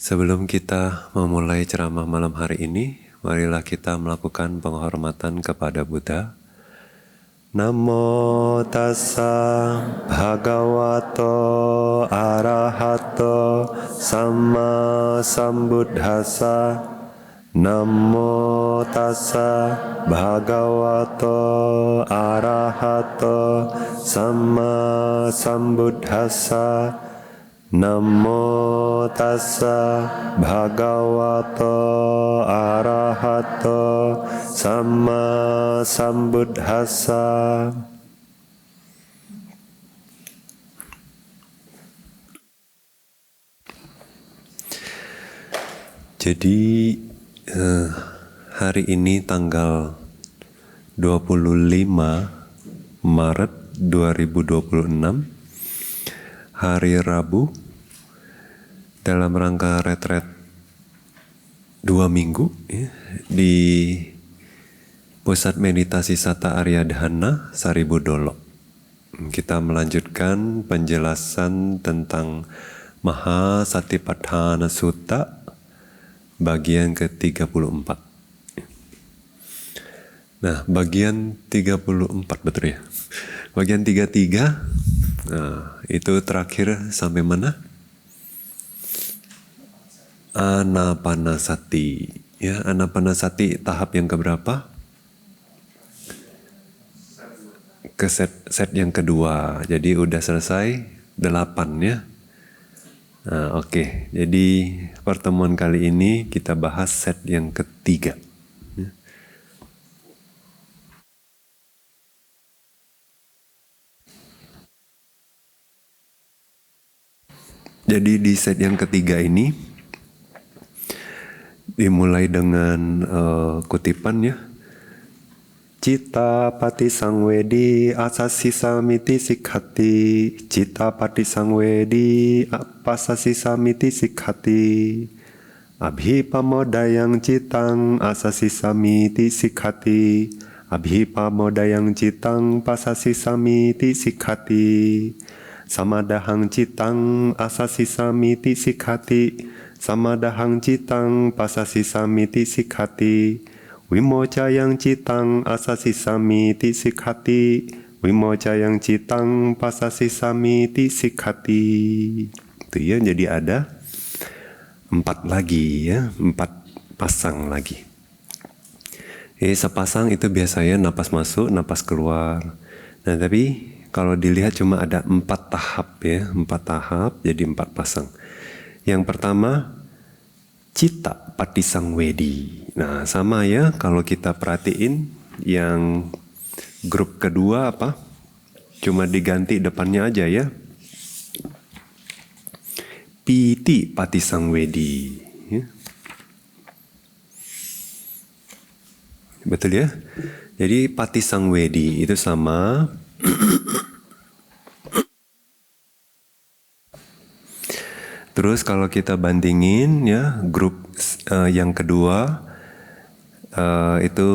Sebelum kita memulai ceramah malam hari ini, marilah kita melakukan penghormatan kepada Buddha. Namo tassa bhagavato arahato samma sambuddhassa. Namo tassa bhagavato arahato samma sambuddhassa. Namo tassa bhagavato arahato samma sambuddhassa. Jadi hari ini tanggal 25 Maret 2026, hari Rabu, dalam rangka retret 2 minggu ya, di Pusat Meditasi Satta Arya Dahana Saribudolok. Kita melanjutkan penjelasan tentang Maha Satipatthana Sutta bagian ke-34. Nah, bagian 34 betul ya. Bagian 33, nah, itu terakhir sampai mana? Anapanasati. Ya, Anapanasati tahap yang keberapa? Ke set yang kedua. Jadi udah selesai 8 ya. Nah, oke. Jadi pertemuan kali ini kita bahas set yang ketiga. Jadi di set yang ketiga ini dimulai dengan kutipan ya. Cita pati sangwedi asasi samiti sikhati. Cita pati sangwedi apasasi samiti sikhati. Abhipamodayang citang asasi samiti sikhati. Abhipamodayang citang pasasi samiti sikhati. Samadahang citang asasi samiti sikhati. Samadahang citang pasasi samiti sikhati. Wimocayang citang asasi samiti sikhati. Wimocayang citang pasasi samiti sikhati. Itu ya, jadi ada 4 lagi ya, 4 pasang lagi. Sepasang itu biasanya napas masuk, napas keluar. Nah, tapi kalau dilihat cuma ada 4 tahap ya, 4 tahap jadi 4 pasang. Yang pertama, cita pati sangwedi. Nah, sama ya kalau kita perhatiin yang grup kedua apa? Cuma diganti depannya aja ya. Piti pati sangwedi. Ya. Betul ya? Jadi pati sangwedi itu sama. Terus kalau kita bandingin ya grup yang kedua itu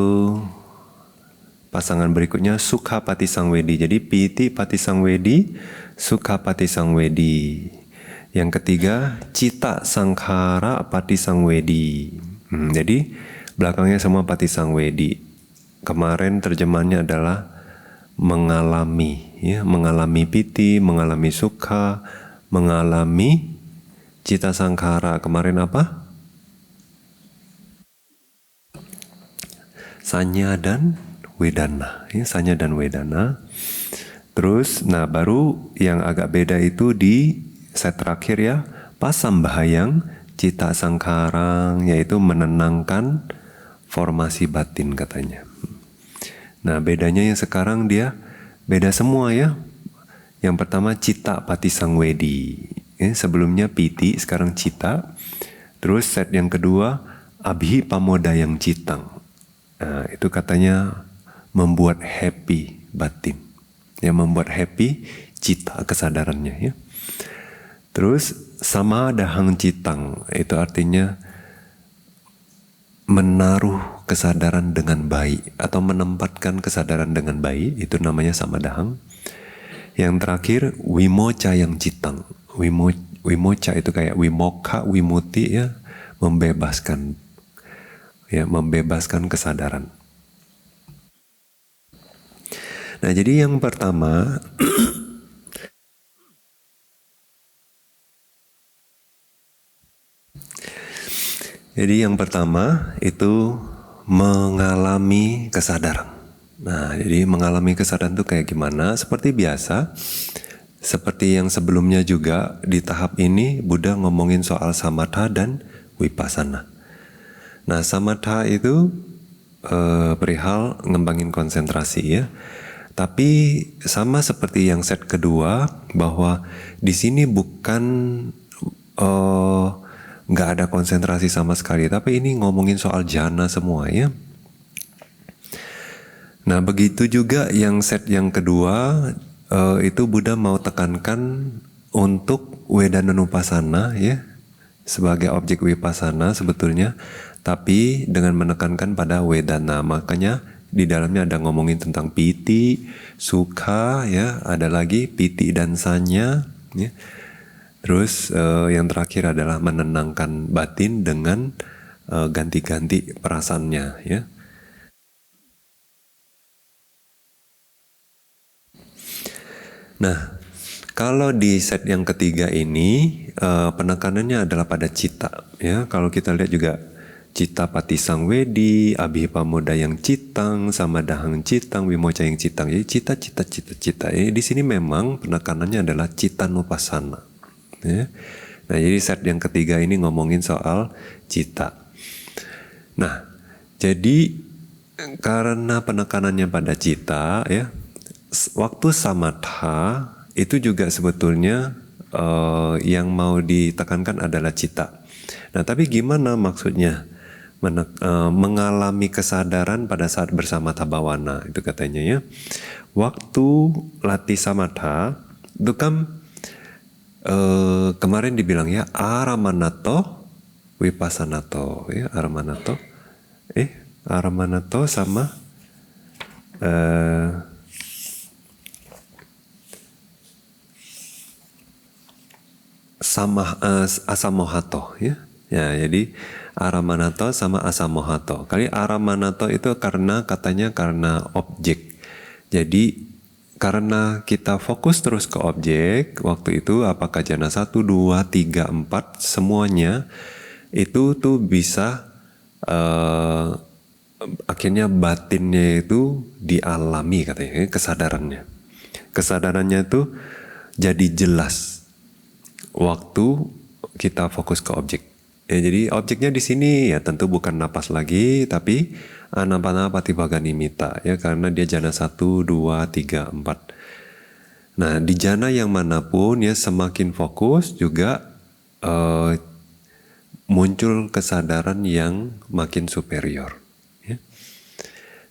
pasangan berikutnya sukha pati sangwedi. Jadi piti pati sangwedi, sukha pati sangwedi. Yang ketiga cita sangkhara pati sangwedi. Jadi belakangnya semua pati sangwedi. Kemarin terjemahannya adalah mengalami ya, mengalami piti, mengalami sukha, mengalami cita sangkhara. Kemarin apa? Sanya dan wedana. Ya, sanya dan wedana. Terus, nah baru yang agak beda itu di set terakhir ya. Pasambahayang cita sangkhara, yaitu menenangkan formasi batin katanya. Nah bedanya yang sekarang dia beda semua ya. Yang pertama cita pati sangwedi. Sebelumnya piti, sekarang cita. Terus set yang kedua abhipamodayang citang. Nah, itu katanya membuat happy batin. Ya, membuat happy cita kesadarannya ya. Terus samadahang citang, itu artinya menaruh kesadaran dengan baik atau menempatkan kesadaran dengan baik, itu namanya samadahang. Yang terakhir wimocayang citang. Wimocha itu kayak wimoka, wimuti ya, membebaskan. Ya, membebaskan kesadaran. Nah, jadi yang pertama itu mengalami kesadaran. Nah, jadi mengalami kesadaran itu kayak gimana? Seperti biasa, seperti yang sebelumnya juga di tahap ini Buddha ngomongin soal samatha dan vipassana. Nah, samatha itu perihal ngembangin konsentrasi ya. Tapi sama seperti yang set kedua, bahwa di sini bukan nggak ada konsentrasi sama sekali, tapi ini ngomongin soal jhana semua ya. Nah, begitu juga yang set yang kedua, itu Buddha mau tekankan untuk Vedananupasana ya, sebagai objek vipassana sebetulnya, tapi dengan menekankan pada Vedana. Makanya di dalamnya ada ngomongin tentang piti, sukha ya, ada lagi piti dan sanya ya. Terus yang terakhir adalah menenangkan batin dengan ganti-ganti perasaannya ya. Nah, kalau di set yang ketiga ini penekanannya adalah pada cita ya. Kalau kita lihat juga cita patisangwedi, abhipamuda yang citang, samadahang citang, wimoca yang citang. Jadi cita. Di sini memang penekanannya adalah citanupasana. Ya. Nah, jadi set yang ketiga ini ngomongin soal cita. Nah, jadi karena penekanannya pada cita, ya, waktu samatha itu juga sebetulnya yang mau ditekankan adalah cita. Nah, tapi gimana maksudnya? Mengalami kesadaran pada saat bersama tabhawana itu katanya ya. Waktu latih samatha itu kan kemarin dibilang ya aramanato vipassanato ya, aramanato sama asamohato ya. Ya, jadi aramanato sama asamohato. Kali aramanato itu karena katanya karena objek. Jadi karena kita fokus terus ke objek, waktu itu apakah jana 1, 2, 3, 4 semuanya itu tuh bisa akhirnya batinnya itu dialami katanya, kesadarannya. Kesadarannya itu jadi jelas waktu kita fokus ke objek. Ya, jadi objeknya di sini ya tentu bukan napas lagi, tapi anapanapatibhaganimita ya, karena dia jana 1, 2, 3, 4. Nah, di jana yang manapun ya semakin fokus juga muncul kesadaran yang makin superior. Ya.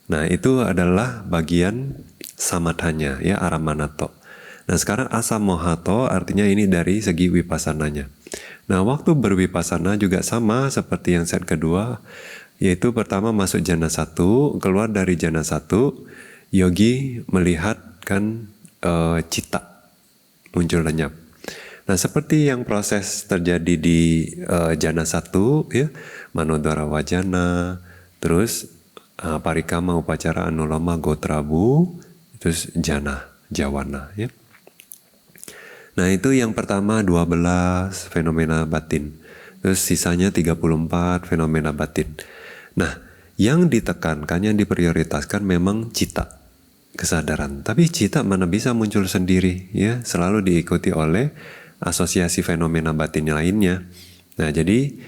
Nah, itu adalah bagian samathanya ya, aramanato. Nah, sekarang asamohato artinya ini dari segi wipassananya. Nah, waktu bervipassana juga sama seperti yang set kedua, yaitu pertama masuk jana 1, keluar dari jana 1, yogi melihat kan cita muncul lenyap. Nah, seperti yang proses terjadi di jana 1 ya, manodara wajana, terus parikama upacara anulama gotrabu, terus jana jawana ya. Nah, itu yang pertama 12 fenomena batin. Terus sisanya 34 fenomena batin. Nah, yang ditekankan, yang diprioritaskan memang cita, kesadaran. Tapi cita mana bisa muncul sendiri ya, selalu diikuti oleh asosiasi fenomena batin lainnya. Nah, jadi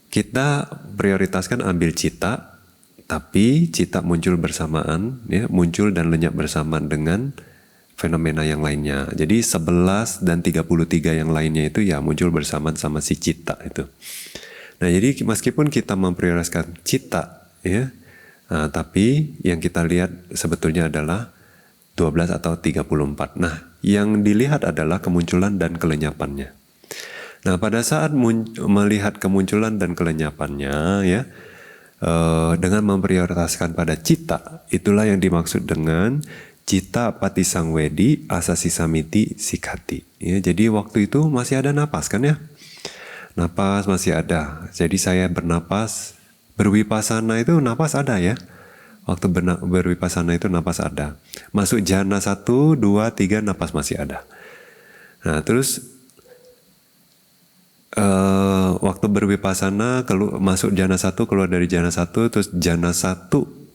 kita prioritaskan ambil cita, tapi cita muncul bersamaan ya, muncul dan lenyap bersamaan dengan fenomena yang lainnya. Jadi 11 dan 33 yang lainnya itu ya muncul bersamaan sama si cita itu. Nah, jadi meskipun kita memprioritaskan cita ya, tapi yang kita lihat sebetulnya adalah 12 atau 34. Nah, yang dilihat adalah kemunculan dan kelenyapannya. Nah, pada saat melihat kemunculan dan kelenyapannya ya, dengan memprioritaskan pada cita, itulah yang dimaksud dengan Cita patisangwedi asasi samiti sikhati. Ya, jadi waktu itu masih ada napas kan ya? Napas masih ada. Jadi saya bernapas, berwipasana itu napas ada ya. Waktu berwipasana itu napas ada. Masuk jhana 1, 2, 3 napas masih ada. Nah terus waktu berwipasana masuk jhana 1, keluar dari jhana 1, terus jhana 1,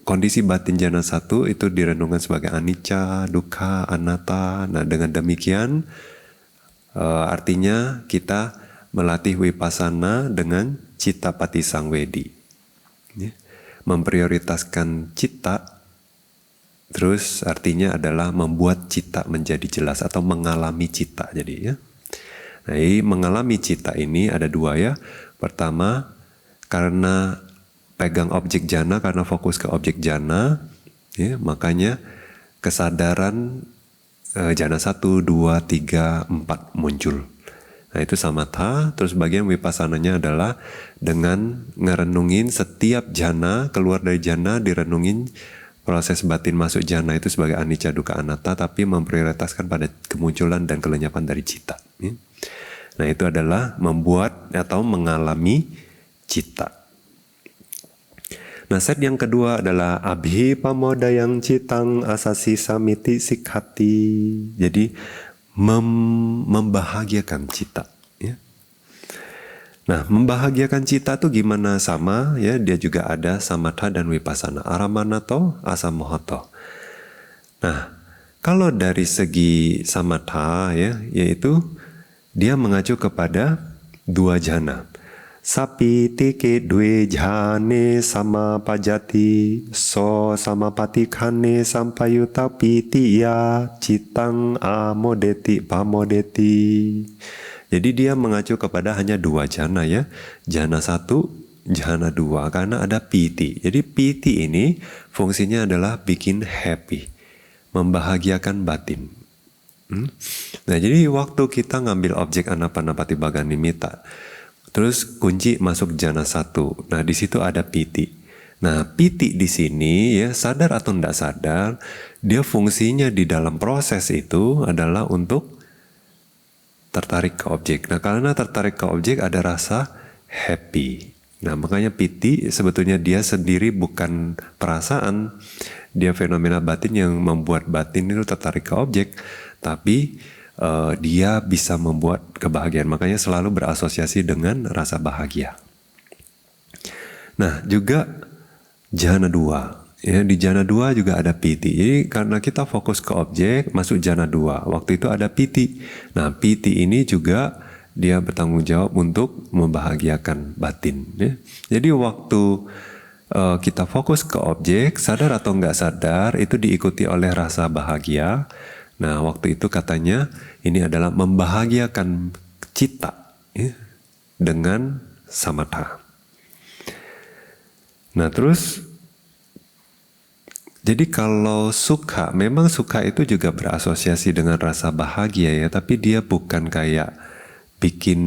kondisi batin jhana 1 itu direnungkan sebagai anicca, dukkha, anatta. Nah dengan demikian artinya kita melatih wipasana dengan citta patisangwedi. Ya. Memprioritaskan citta, terus artinya adalah membuat citta menjadi jelas atau mengalami citta. Jadi ya. Nah, mengalami citta ini ada dua ya. Pertama, karena pegang objek jhana, karena fokus ke objek jhana, ya, makanya kesadaran jhana 1, 2, 3, 4 muncul. Nah itu samatha. Terus bagian wipassananya adalah dengan ngerenungin setiap jhana, keluar dari jhana direnungin proses batin masuk jhana itu sebagai anicca, dukkha, anatta, tapi memprioritaskan pada kemunculan dan kelenyapan dari citta. Ya. Nah itu adalah membuat atau mengalami citta. Nah set yang kedua adalah abhi pamodayang citang asasi samiti sikhati. Jadi membahagiakan citta. Ya. Nah membahagiakan citta itu gimana? Sama ya, dia juga ada samatha dan vipassana, aramanato, asamohato. Nah kalau dari segi samatha ya, yaitu dia mengacu kepada dua jhana. Sapi tike dwe jhane sama pajati so sama patikhane sampayuta pitiya citang amodeti pamodeti. Jadi dia mengacu kepada hanya dua jhana ya. Jhana 1, jhana 2 karena ada piti. Jadi piti ini fungsinya adalah bikin happy, membahagiakan batin. Nah jadi waktu kita ngambil objek anapanapati baganimitta, terus kunci masuk jhana 1. Nah di situ ada piti. Nah piti di sini ya, sadar atau tidak sadar, dia fungsinya di dalam proses itu adalah untuk tertarik ke objek. Nah karena tertarik ke objek ada rasa happy. Nah makanya piti sebetulnya dia sendiri bukan perasaan, dia fenomena batin yang membuat batin itu tertarik ke objek, tapi dia bisa membuat kebahagiaan. Makanya selalu berasosiasi dengan rasa bahagia. Nah juga jhana 2. Ya, di jhana 2 juga ada piti. Jadi karena kita fokus ke objek, masuk jhana 2. Waktu itu ada piti. Nah piti ini juga dia bertanggung jawab untuk membahagiakan batin. Ya. Jadi waktu kita fokus ke objek, sadar atau nggak sadar, itu diikuti oleh rasa bahagia. Nah waktu itu katanya ini adalah membahagiakan citta ya, dengan samatha. Nah terus jadi kalau sukha, memang sukha itu juga berasosiasi dengan rasa bahagia ya, tapi dia bukan kayak bikin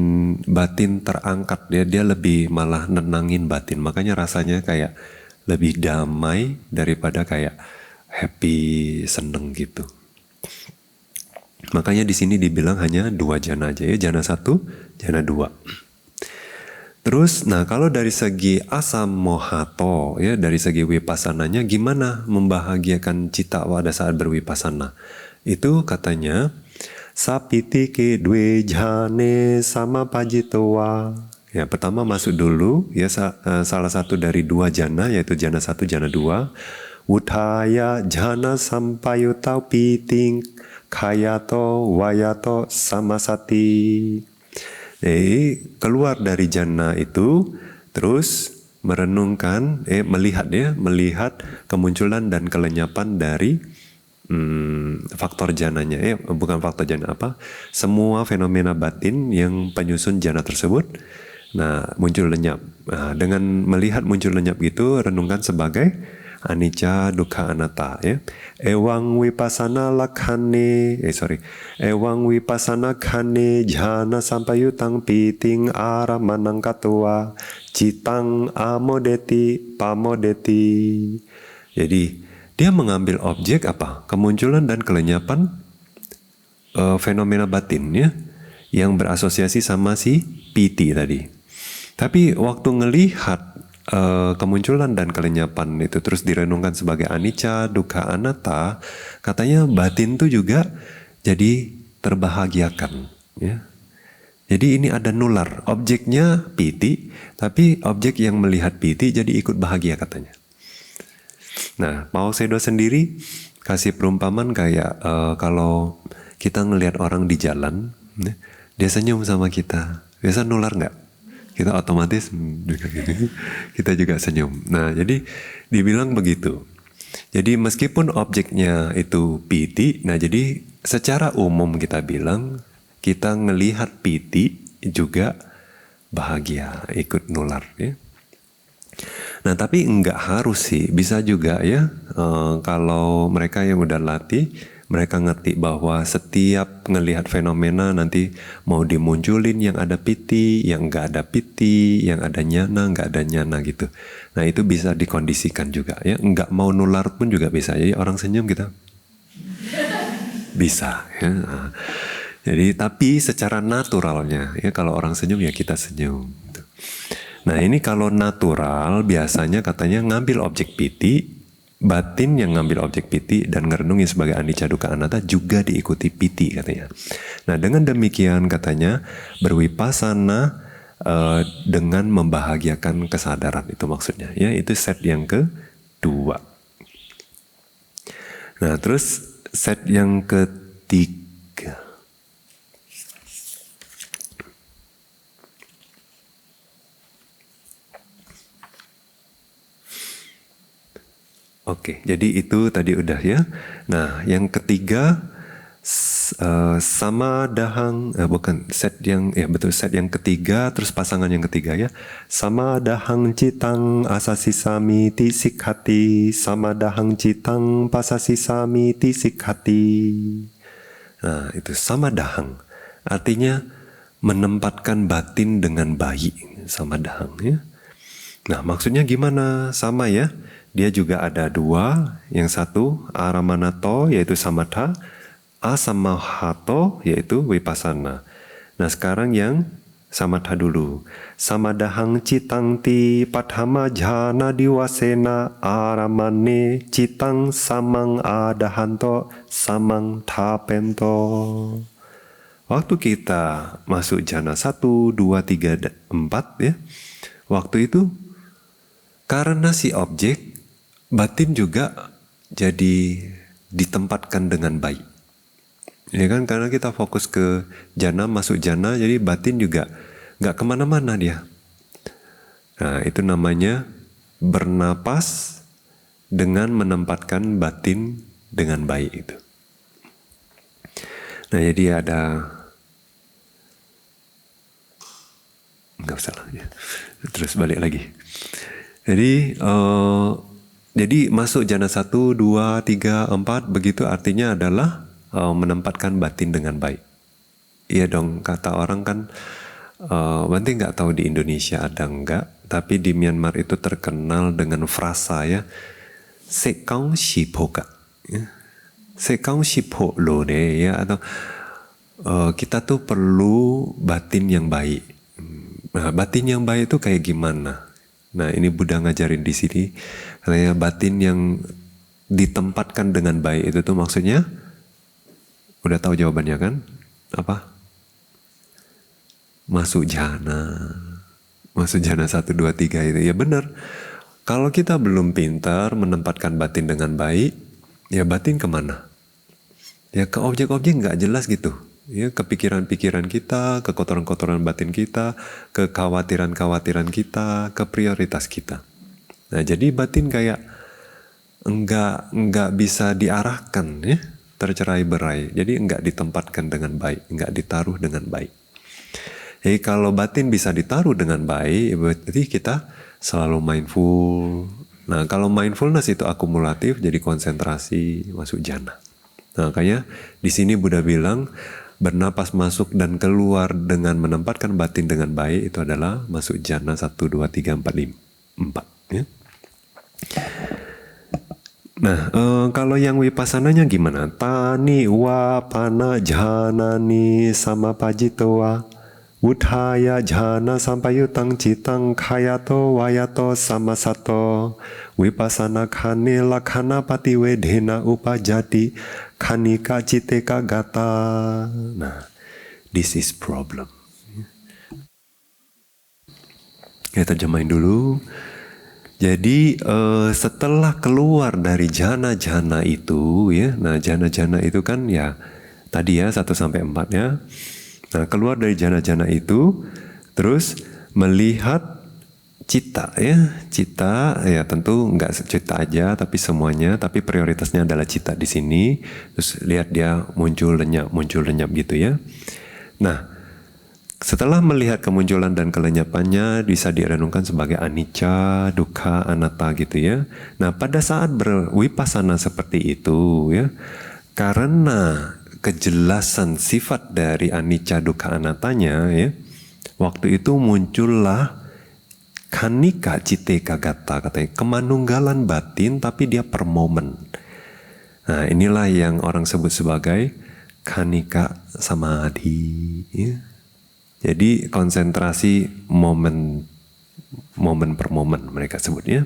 batin terangkat, dia lebih malah nenangin batin. Makanya rasanya kayak lebih damai daripada kayak happy, seneng gitu. Makanya di sini dibilang hanya dua jhana aja ya, jhana 1, jhana 2. Terus, nah kalau dari segi asamohato ya, dari segi wipassananya gimana membahagiakan citta pada saat berwipasana? Itu katanya sapitike dwe jhane sama pajitowa. Ya pertama masuk dulu ya, salah satu dari dua jhana yaitu jhana 1, jhana 2. Uthaya jhana sampayuta piting kayato wayato samasati. Jadi keluar dari jhana itu terus merenungkan, melihat kemunculan dan kelenyapan dari faktor jhananya, bukan faktor jhana semua fenomena batin yang penyusun jhana tersebut. Nah muncul lenyap. Nah, dengan melihat muncul lenyap gitu, renungkan sebagai anicca, dukkha, anatta ya. Ewang vipassana khane jhana sampayutang piting aramanang katua citang amodeti pamodeti. Jadi Dia mengambil objek apa? Kemunculan dan kelenyapan fenomena batin ya, yang berasosiasi sama si piti tadi. Tapi waktu ngelihat kemunculan dan kelenyapan itu terus direnungkan sebagai anicca, dukkha, anatta, katanya batin tuh juga jadi terbahagiakan ya. Jadi ini ada nular, objeknya piti, tapi objek yang melihat piti jadi ikut bahagia katanya. Nah, Mao Zedong sendiri kasih perumpamaan kayak kalau kita ngelihat orang di jalan, dia senyum sama kita, biasa nular nggak? Kita otomatis juga gitu, kita juga senyum. Nah, jadi dibilang begitu. Jadi meskipun objeknya itu piti, nah jadi secara umum kita bilang kita ngelihat piti juga bahagia, ikut nular ya. Nah tapi enggak harus sih, bisa juga ya kalau mereka yang udah latih, mereka ngerti bahwa setiap ngelihat fenomena nanti mau dimunculin yang ada piti, yang enggak ada piti, yang ada nyana, enggak ada nyana gitu. Nah itu bisa dikondisikan juga ya, enggak mau nular pun juga bisa. Jadi orang senyum kita bisa ya. Jadi tapi secara naturalnya ya kalau orang senyum ya kita senyum. Nah ini kalau natural biasanya katanya ngambil objek piti, batin yang ngambil objek piti dan ngerenungi sebagai anicca, dukkha, anatta juga diikuti piti katanya. Nah dengan demikian katanya berwipasana dengan membahagiakan kesadaran, itu maksudnya ya, itu set yang kedua. Nah terus set yang ketiga. Oke, jadi itu tadi udah ya. Nah, yang ketiga sama dahang, bukan set yang ya betul, set yang ketiga, terus pasangan yang ketiga ya. Sama dahang citang asasi sami tisik hati, sama dahang citang pasasi sami tisik hati. Nah, itu sama dahang. Artinya menempatkan batin dengan baik, sama dahang ya. Nah, maksudnya gimana? Sama ya. Dia juga ada dua, yang satu aramanato yaitu samatha, asamahato yaitu vipassana. Nah sekarang yang samatha dulu. Samadahang citang ti padhama jhana diwasena aramane citang samang adahanto samang thapento. Waktu kita masuk jhana 1, 2, 3, 4 ya, waktu itu karena si objek batin juga jadi ditempatkan dengan baik. Ya kan, karena kita fokus ke jana, masuk jana, jadi batin juga nggak kemana-mana dia. Nah itu namanya bernapas dengan menempatkan batin dengan baik itu. Nah jadi ada, nggak usah lah ya. Terus balik lagi. Jadi masuk jana 1, 2, 3, 4 begitu artinya adalah menempatkan batin dengan baik. Iya dong, kata orang kan, Bante nggak tahu di Indonesia ada enggak, tapi di Myanmar itu terkenal dengan frasa ya, sekang shipoka, ya. Sekang shipo lo deh ya, atau kita tuh perlu batin yang baik. Nah, batin yang baik itu kayak gimana? Nah ini Buddha ngajarin di sini, katanya batin yang ditempatkan dengan baik itu tuh maksudnya, udah tahu jawabannya kan? Apa? Masuk jhana 1, 2, 3 itu. Ya benar, kalau kita belum pintar menempatkan batin dengan baik, ya batin kemana? Ya ke objek-objek nggak jelas gitu. Ya, ke pikiran-pikiran kita, ke kotoran-kotoran batin kita, ke kekhawatiran-kekhawatiran kita, ke prioritas kita. Nah, jadi batin kayak enggak bisa diarahkan ya, tercerai-berai. Jadi enggak ditempatkan dengan baik, enggak ditaruh dengan baik. Jadi kalau batin bisa ditaruh dengan baik, berarti kita selalu mindful. Nah, kalau mindfulness itu akumulatif, jadi konsentrasi, masuk jhana. Nah, makanya di sini Buddha bilang bernapas masuk dan keluar dengan menempatkan batin dengan baik itu adalah masuk jhana 1, 2, 3, 4, 5, 4 ya. Nah, kalau yang wipassananya gimana? Tani wa pana janani sama pajitowa Wuthaya jhana sampayutang citang khayato wayato samasato Vipassana khane lakhana patiwedhena upajati khanika citeka gata. Nah, this is problem. Kita terjemahin dulu. Jadi setelah keluar dari jana-jana itu ya, nah jana-jana itu kan ya tadi ya 1 sampai 4 ya. Nah, keluar dari jana-jana itu terus melihat cita ya. Cita ya tentu enggak cita aja tapi semuanya, tapi prioritasnya adalah cita di sini. Terus lihat dia muncul lenyap gitu ya. Nah, setelah melihat kemunculan dan kelenyapannya bisa direnungkan sebagai anicca, dukkha, anatta gitu ya. Nah, pada saat berwipasana seperti itu ya, karena kejelasan sifat dari anicca, dukkha, anattanya ya, waktu itu muncullah khanika citeka gata, katanya kemanunggalan batin tapi dia per momen. Nah, inilah yang orang sebut sebagai khanika samadhi ya. Jadi konsentrasi momen per momen mereka sebutnya.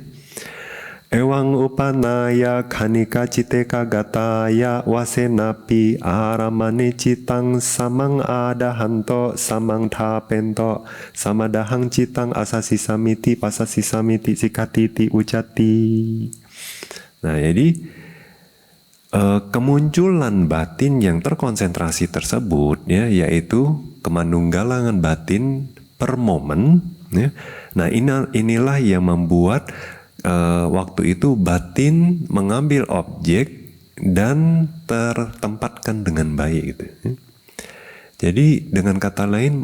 Ewang upanaya khanika citeka gataya wasenapi aramane citang samang adahanto samang thapento samadahang citang asasi samiti pasasi samiti sikatiti ucati. Nah, jadi kemunculan batin yang terkonsentrasi tersebut ya, yaitu kemanunggalan batin per momen ya. Nah, inilah yang membuat waktu itu batin mengambil objek dan tertempatkan dengan baik gitu ya. Jadi dengan kata lain,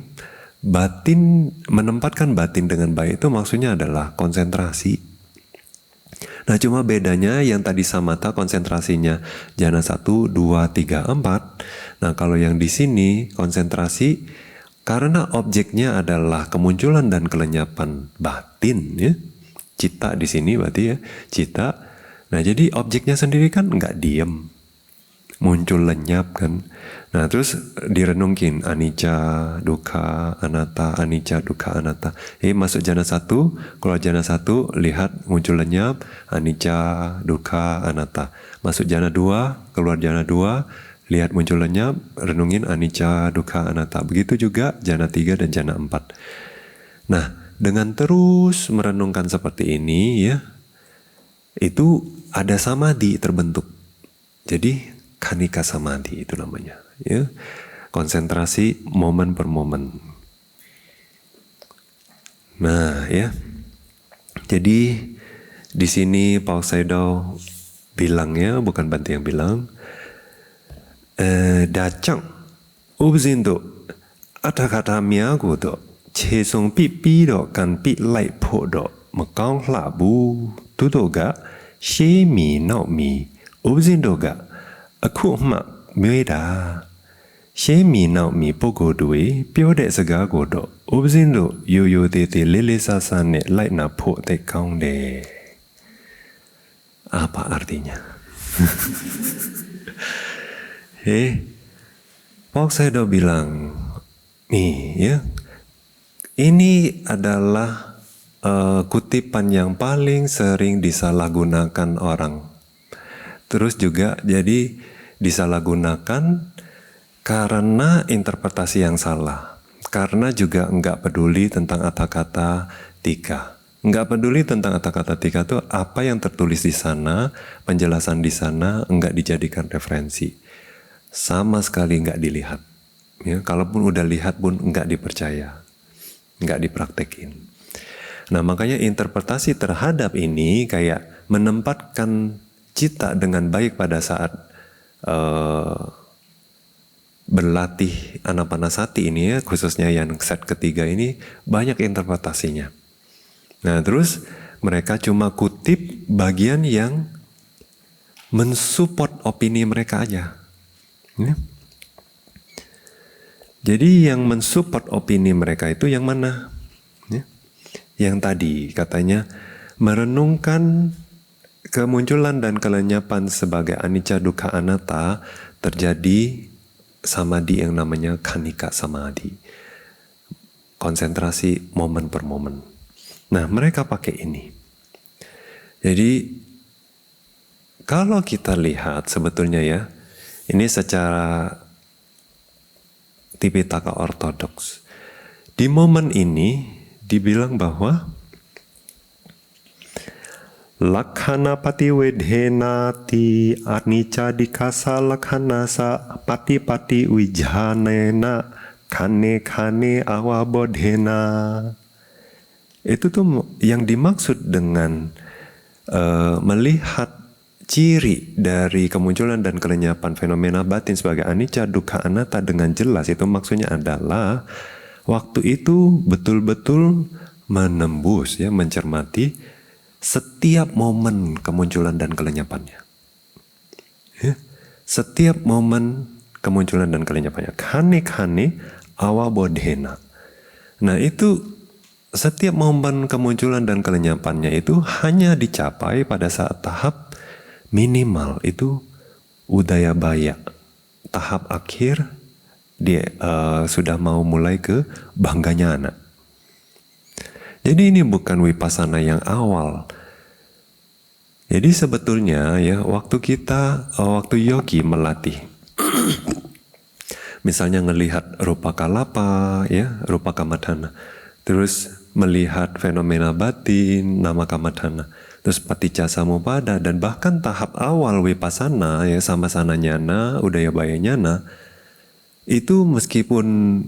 menempatkan batin dengan baik itu maksudnya adalah konsentrasi. Nah, cuma bedanya yang tadi samatha konsentrasinya jana 1, 2, 3, 4. Nah, kalau yang di sini konsentrasi karena objeknya adalah kemunculan dan kelenyapan batin ya. Cita di sini berarti ya, cita. Nah, jadi objeknya sendiri kan nggak diem, muncul lenyap kan. Nah, terus direnungkin anicca, dukkha, anatta, anicca, dukkha, anatta. Masuk jana 1, keluar jana 1, lihat muncul lenyap, anicca, dukkha, anatta. Masuk jana 2, keluar jana 2, lihat muncul lenyap, renungin anicca, dukkha, anatta. Begitu juga jana 3 dan jana 4. Nah, dengan terus merenungkan seperti ini ya, itu ada samadhi terbentuk. Jadi khanika samadhi itu namanya ya. Konsentrasi momen per momen. Nah, ya. Jadi di sini Paul Sayadaw bilang ya, bukan Bante yang bilang, dacang ubzindo ada kata miago do chesong pi do kan pi lai po do makang labu tudo ga she mi nao mi ubzindo ga aku ma mue da she mi nao mi ပုဂ္ဂိုလ်တွေပြောတဲ့စကားကိုတော့ဥပဇင်းတို့ရိုးရိုးသေးသေးလေးလေးစားစားနဲ့လိုက်နာဖို့အသိကောင်းတယ် Apa artinya? Paul Sayadaw bilang, nih ya, ini adalah kutipan yang paling sering disalahgunakan orang. Terus juga jadi disalahgunakan karena interpretasi yang salah. Karena juga enggak peduli tentang kata-kata tika. Enggak peduli tentang kata-kata tika itu apa yang tertulis di sana, penjelasan di sana enggak dijadikan referensi. Sama sekali enggak dilihat. Ya, kalaupun udah lihat pun enggak dipercaya. Enggak dipraktekin. Nah, makanya interpretasi terhadap ini kayak menempatkan cita dengan baik pada saat berlatih anapanasati ini ya, khususnya yang set ketiga ini banyak interpretasinya. Nah, terus mereka cuma kutip bagian yang mensupport opini mereka aja. Ya. Jadi yang mensupport opini mereka itu yang mana? Ya. Yang tadi katanya merenungkan kemunculan dan kelenyapan sebagai anicca dukkha anatta terjadi samadhi yang namanya khanika samadhi. Konsentrasi momen per momen. Nah, mereka pakai ini. Jadi, kalau kita lihat sebetulnya ya, ini secara Tipitaka ortodoks. Di momen ini dibilang bahwa Lakhana pati wedhenati anicca dikasa lakhanasa pati wijhanena kane awabodhena. Itu tuh yang dimaksud dengan melihat ciri dari kemunculan dan kelenyapan fenomena batin sebagai anicca dukkha anatta dengan jelas, itu maksudnya adalah waktu itu betul-betul menembus ya, mencermati setiap momen kemunculan dan kelenyapannya. Ya. Setiap momen kemunculan dan kelenyapannya. Kane awabodhena. Nah itu setiap momen kemunculan dan kelenyapannya itu hanya dicapai pada saat tahap minimal itu udayabaya. Tahap akhir dia sudah mau mulai ke bangganyana. Jadi ini bukan vipassana yang awal. Jadi sebetulnya ya waktu yogi melatih, misalnya ngelihat rupa kalapa ya, rupa kammadhana, terus melihat fenomena batin nama kammadhana, terus paticca samuppada, dan bahkan tahap awal vipassana ya samasana nyana, udayabaya nyana, itu meskipun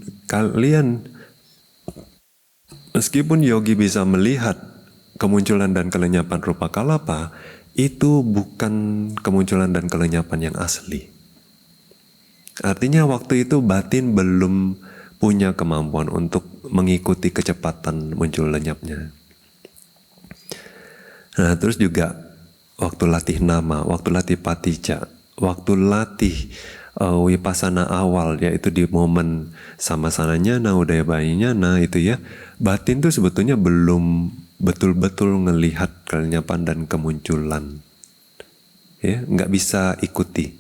yogi bisa melihat kemunculan dan kelenyapan rupa kalapa, itu bukan kemunculan dan kelenyapan yang asli. Artinya waktu itu batin belum punya kemampuan untuk mengikuti kecepatan muncul lenyapnya. Nah terus juga waktu latih nama, waktu latih paticca, waktu latih vipassana awal, yaitu di momen samasana nyana, udayabaya nyana itu ya, batin tuh sebetulnya belum betul-betul ngelihat kelenyapan dan kemunculan, ya nggak bisa ikuti.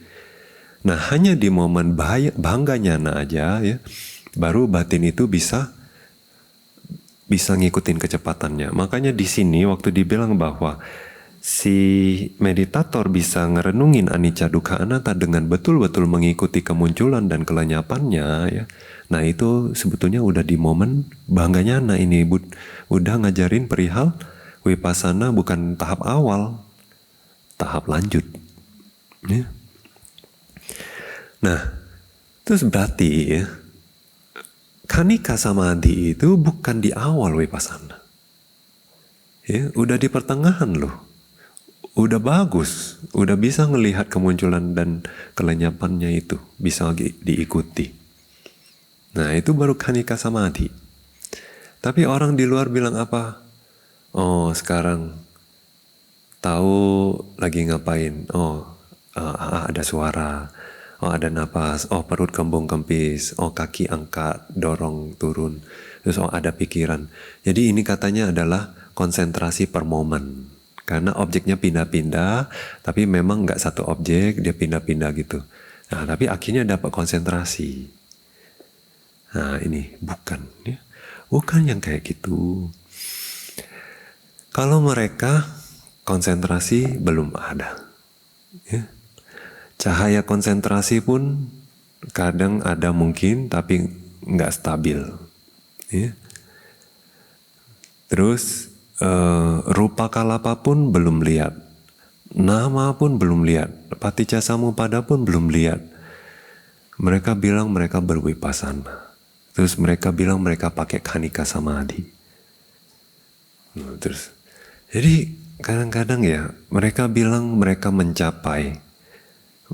Nah hanya di momen bangga nyana aja ya, baru batin itu bisa ngikutin kecepatannya. Makanya di sini waktu dibilang bahwa si meditator bisa ngerenungin anicca dukkha anatta dengan betul-betul mengikuti kemunculan dan kelenyapannya ya. Nah itu sebetulnya udah di momen bangganyana ini, udah ngajarin perihal vipassana bukan tahap awal, tahap lanjut ya. Nah terus berarti ya, khanika samadhi itu bukan di awal vipassana ya, udah di pertengahan loh. Udah bagus, udah bisa ngelihat kemunculan dan kelenyapannya itu, bisa diikuti. Nah itu baru khanika samadhi. Tapi orang di luar bilang apa? Oh sekarang tahu lagi ngapain? Oh ada suara, oh ada napas, oh perut kembung kempis, oh kaki angkat, dorong turun, terus oh ada pikiran. Jadi ini katanya adalah konsentrasi per momen. Karena objeknya pindah-pindah, tapi memang nggak satu objek, dia pindah-pindah gitu. Nah, tapi akhirnya dapat konsentrasi. Nah, ini bukan, ya. Bukan yang kayak gitu. Kalau mereka konsentrasi belum ada, ya. Cahaya konsentrasi pun kadang ada mungkin, tapi nggak stabil, ya. Terus rupa kalapa pun belum lihat, nama pun belum lihat, paticca samuppada pun belum lihat. Mereka bilang mereka bervipassana, terus mereka bilang mereka pakai khanika samadhi. Terus, jadi kadang-kadang ya mereka bilang mereka mencapai,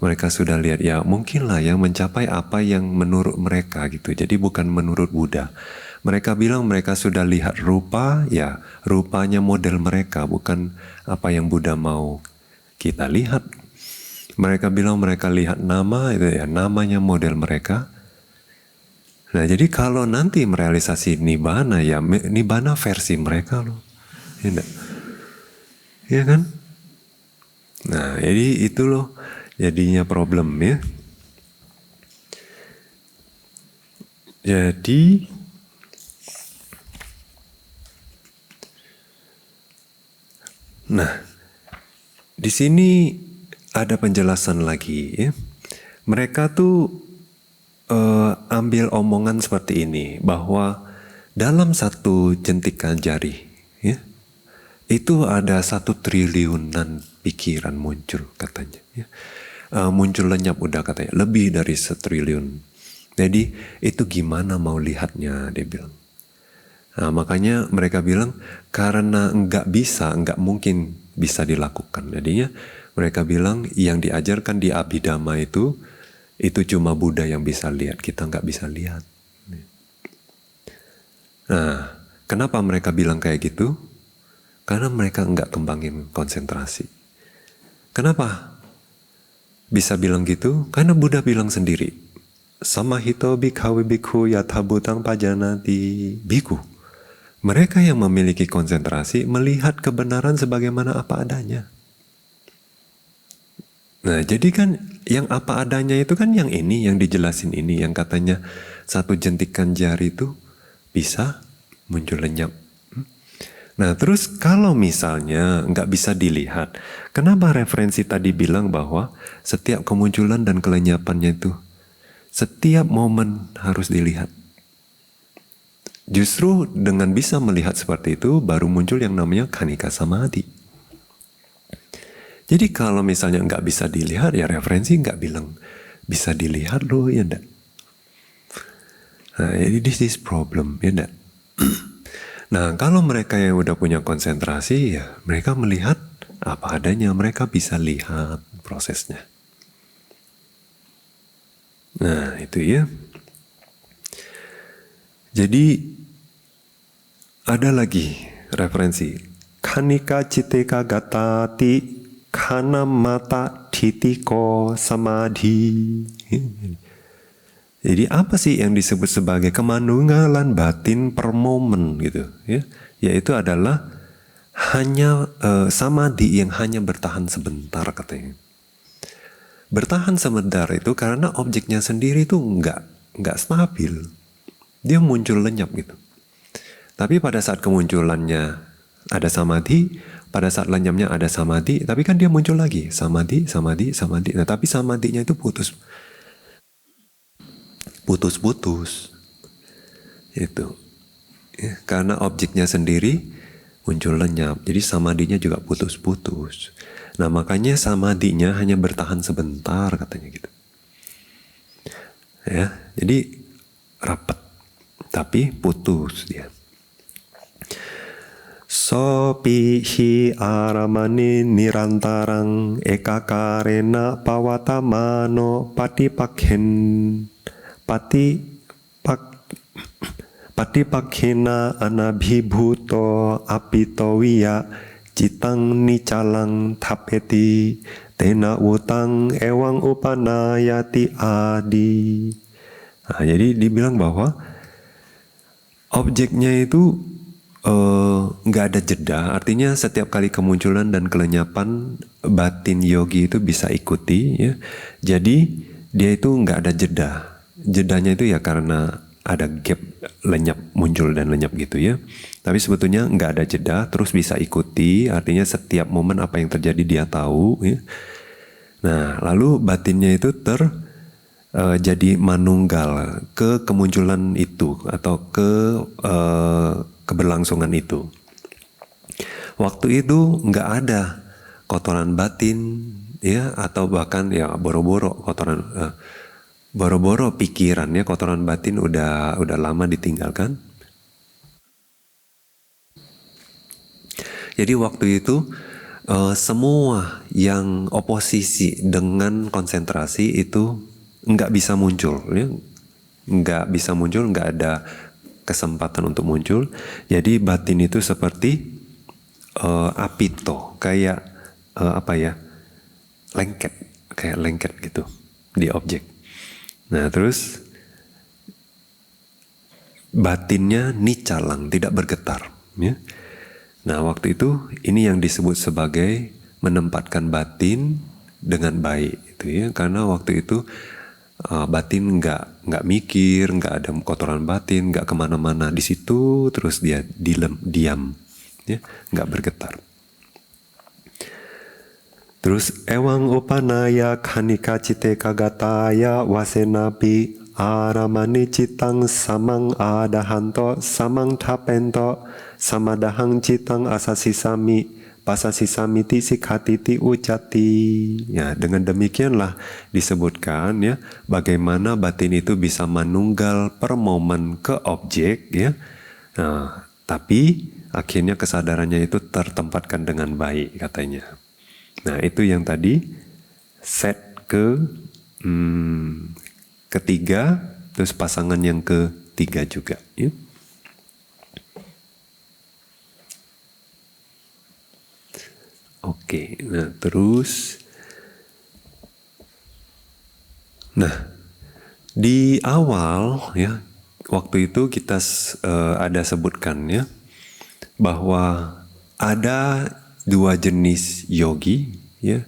mereka sudah lihat ya mungkin lah ya mencapai apa yang menurut mereka gitu. Jadi bukan menurut Buddha. Mereka bilang mereka sudah lihat rupa, ya rupanya model mereka, bukan apa yang Buddha mau kita lihat. Mereka bilang mereka lihat nama, itu ya namanya model mereka. Nah jadi kalau nanti merealisasi nibbana, ya nibbana versi mereka loh. Ya kan? Nah, jadi itu loh jadinya problem ya. Jadi di sini ada penjelasan lagi ya. Mereka tuh ambil omongan seperti ini bahwa dalam satu jentikan jari ya, itu ada 1 triliunan pikiran muncul katanya ya. Muncul lenyap udah katanya lebih dari 1 triliun. Jadi itu gimana mau lihatnya dia bilang. Nah, makanya mereka bilang karena nggak mungkin bisa dilakukan. Jadinya mereka bilang yang diajarkan di Abhidhamma itu cuma Buddha yang bisa lihat, kita nggak bisa lihat. Nah, kenapa mereka bilang kayak gitu? Karena mereka nggak kembangin konsentrasi. Kenapa bisa bilang gitu? Karena Buddha bilang sendiri, samahito bhikkhave bhikkhu yathabhutang pajanati bhikkhu. Mereka yang memiliki konsentrasi melihat kebenaran sebagaimana apa adanya. Nah, jadi kan yang apa adanya itu kan yang ini, yang dijelasin ini, yang katanya 1 jentikan jari itu bisa muncul lenyap. Nah, terus kalau misalnya nggak bisa dilihat, kenapa referensi tadi bilang bahwa setiap kemunculan dan kelenyapannya itu setiap momen harus dilihat? Justru dengan bisa melihat seperti itu baru muncul yang namanya Khanika Samadhi. Jadi kalau misalnya nggak bisa dilihat, ya referensi nggak bilang bisa dilihat loh, ya enggak? Nah, jadi this is problem, ya enggak? Nah, kalau mereka yang udah punya konsentrasi, ya mereka melihat apa adanya, mereka bisa lihat prosesnya. Nah, itu ya. Jadi, ada lagi referensi. Khanika citeka gatati khana mata titiko samadhi. Jadi apa sih yang disebut sebagai kemanunggalan batin per momen gitu ya? Yaitu adalah hanya samadhi yang hanya bertahan sebentar katanya. Bertahan sebentar itu karena objeknya sendiri itu nggak stabil. Dia muncul lenyap gitu. Tapi pada saat kemunculannya ada samadhi, pada saat lenyapnya ada samadhi, tapi kan dia muncul lagi samadhi. Nah, tapi samadhinya itu putus-putus itu ya, karena objeknya sendiri muncul lenyap, jadi samadhinya juga putus-putus. Nah, makanya samadhinya hanya bertahan sebentar katanya gitu ya, jadi rapat tapi putus dia. Sopi hi aramani nirantarang ekakarena pawatamano patipakhen patipakhena anabhibhuto apitowiya citang nicalang tapeti tena utang ewang upanayati adi. Nah, jadi dibilang bahwa objeknya itu nggak ada jeda, artinya setiap kali kemunculan dan kelenyapan batin yogi itu bisa ikuti ya. Jadi dia itu nggak ada jeda. Jedanya itu ya karena ada gap lenyap muncul dan lenyap gitu ya. Tapi sebetulnya nggak ada jeda, terus bisa ikuti, artinya setiap momen apa yang terjadi dia tahu ya. Nah, lalu batinnya itu jadi manunggal ke kemunculan itu atau ke keberlangsungan itu. Waktu itu nggak ada kotoran batin ya, atau bahkan ya boro-boro pikirannya, kotoran batin udah lama ditinggalkan. Jadi waktu itu semua yang oposisi dengan konsentrasi itu nggak bisa muncul ya. Nggak ada kesempatan untuk muncul. Jadi batin itu seperti apito, kayak lengket gitu di objek. Nah, terus batinnya nicalang, tidak bergetar ya. Nah, waktu itu ini yang disebut sebagai menempatkan batin dengan baik itu ya, karena waktu itu batin nggak mikir, nggak ada kotoran batin, nggak kemana-mana di situ, terus dia diam, ya, nggak bergetar. Terus ewang upanaya kanika cite kagataya wasenapi aramani citang samang adahanto samang tapento samadahang citang asasisami pasasamiti sikhatiti ucati. Ya, dengan demikianlah disebutkan ya bagaimana batin itu bisa menunggal per momen ke objek ya. Nah, tapi akhirnya kesadarannya itu tertempatkan dengan baik katanya. Nah, itu yang tadi set ketiga, terus pasangan yang ketiga juga ya. Oke, nah terus, di awal ya, waktu itu kita ada sebutkan ya, bahwa ada dua jenis yogi ya,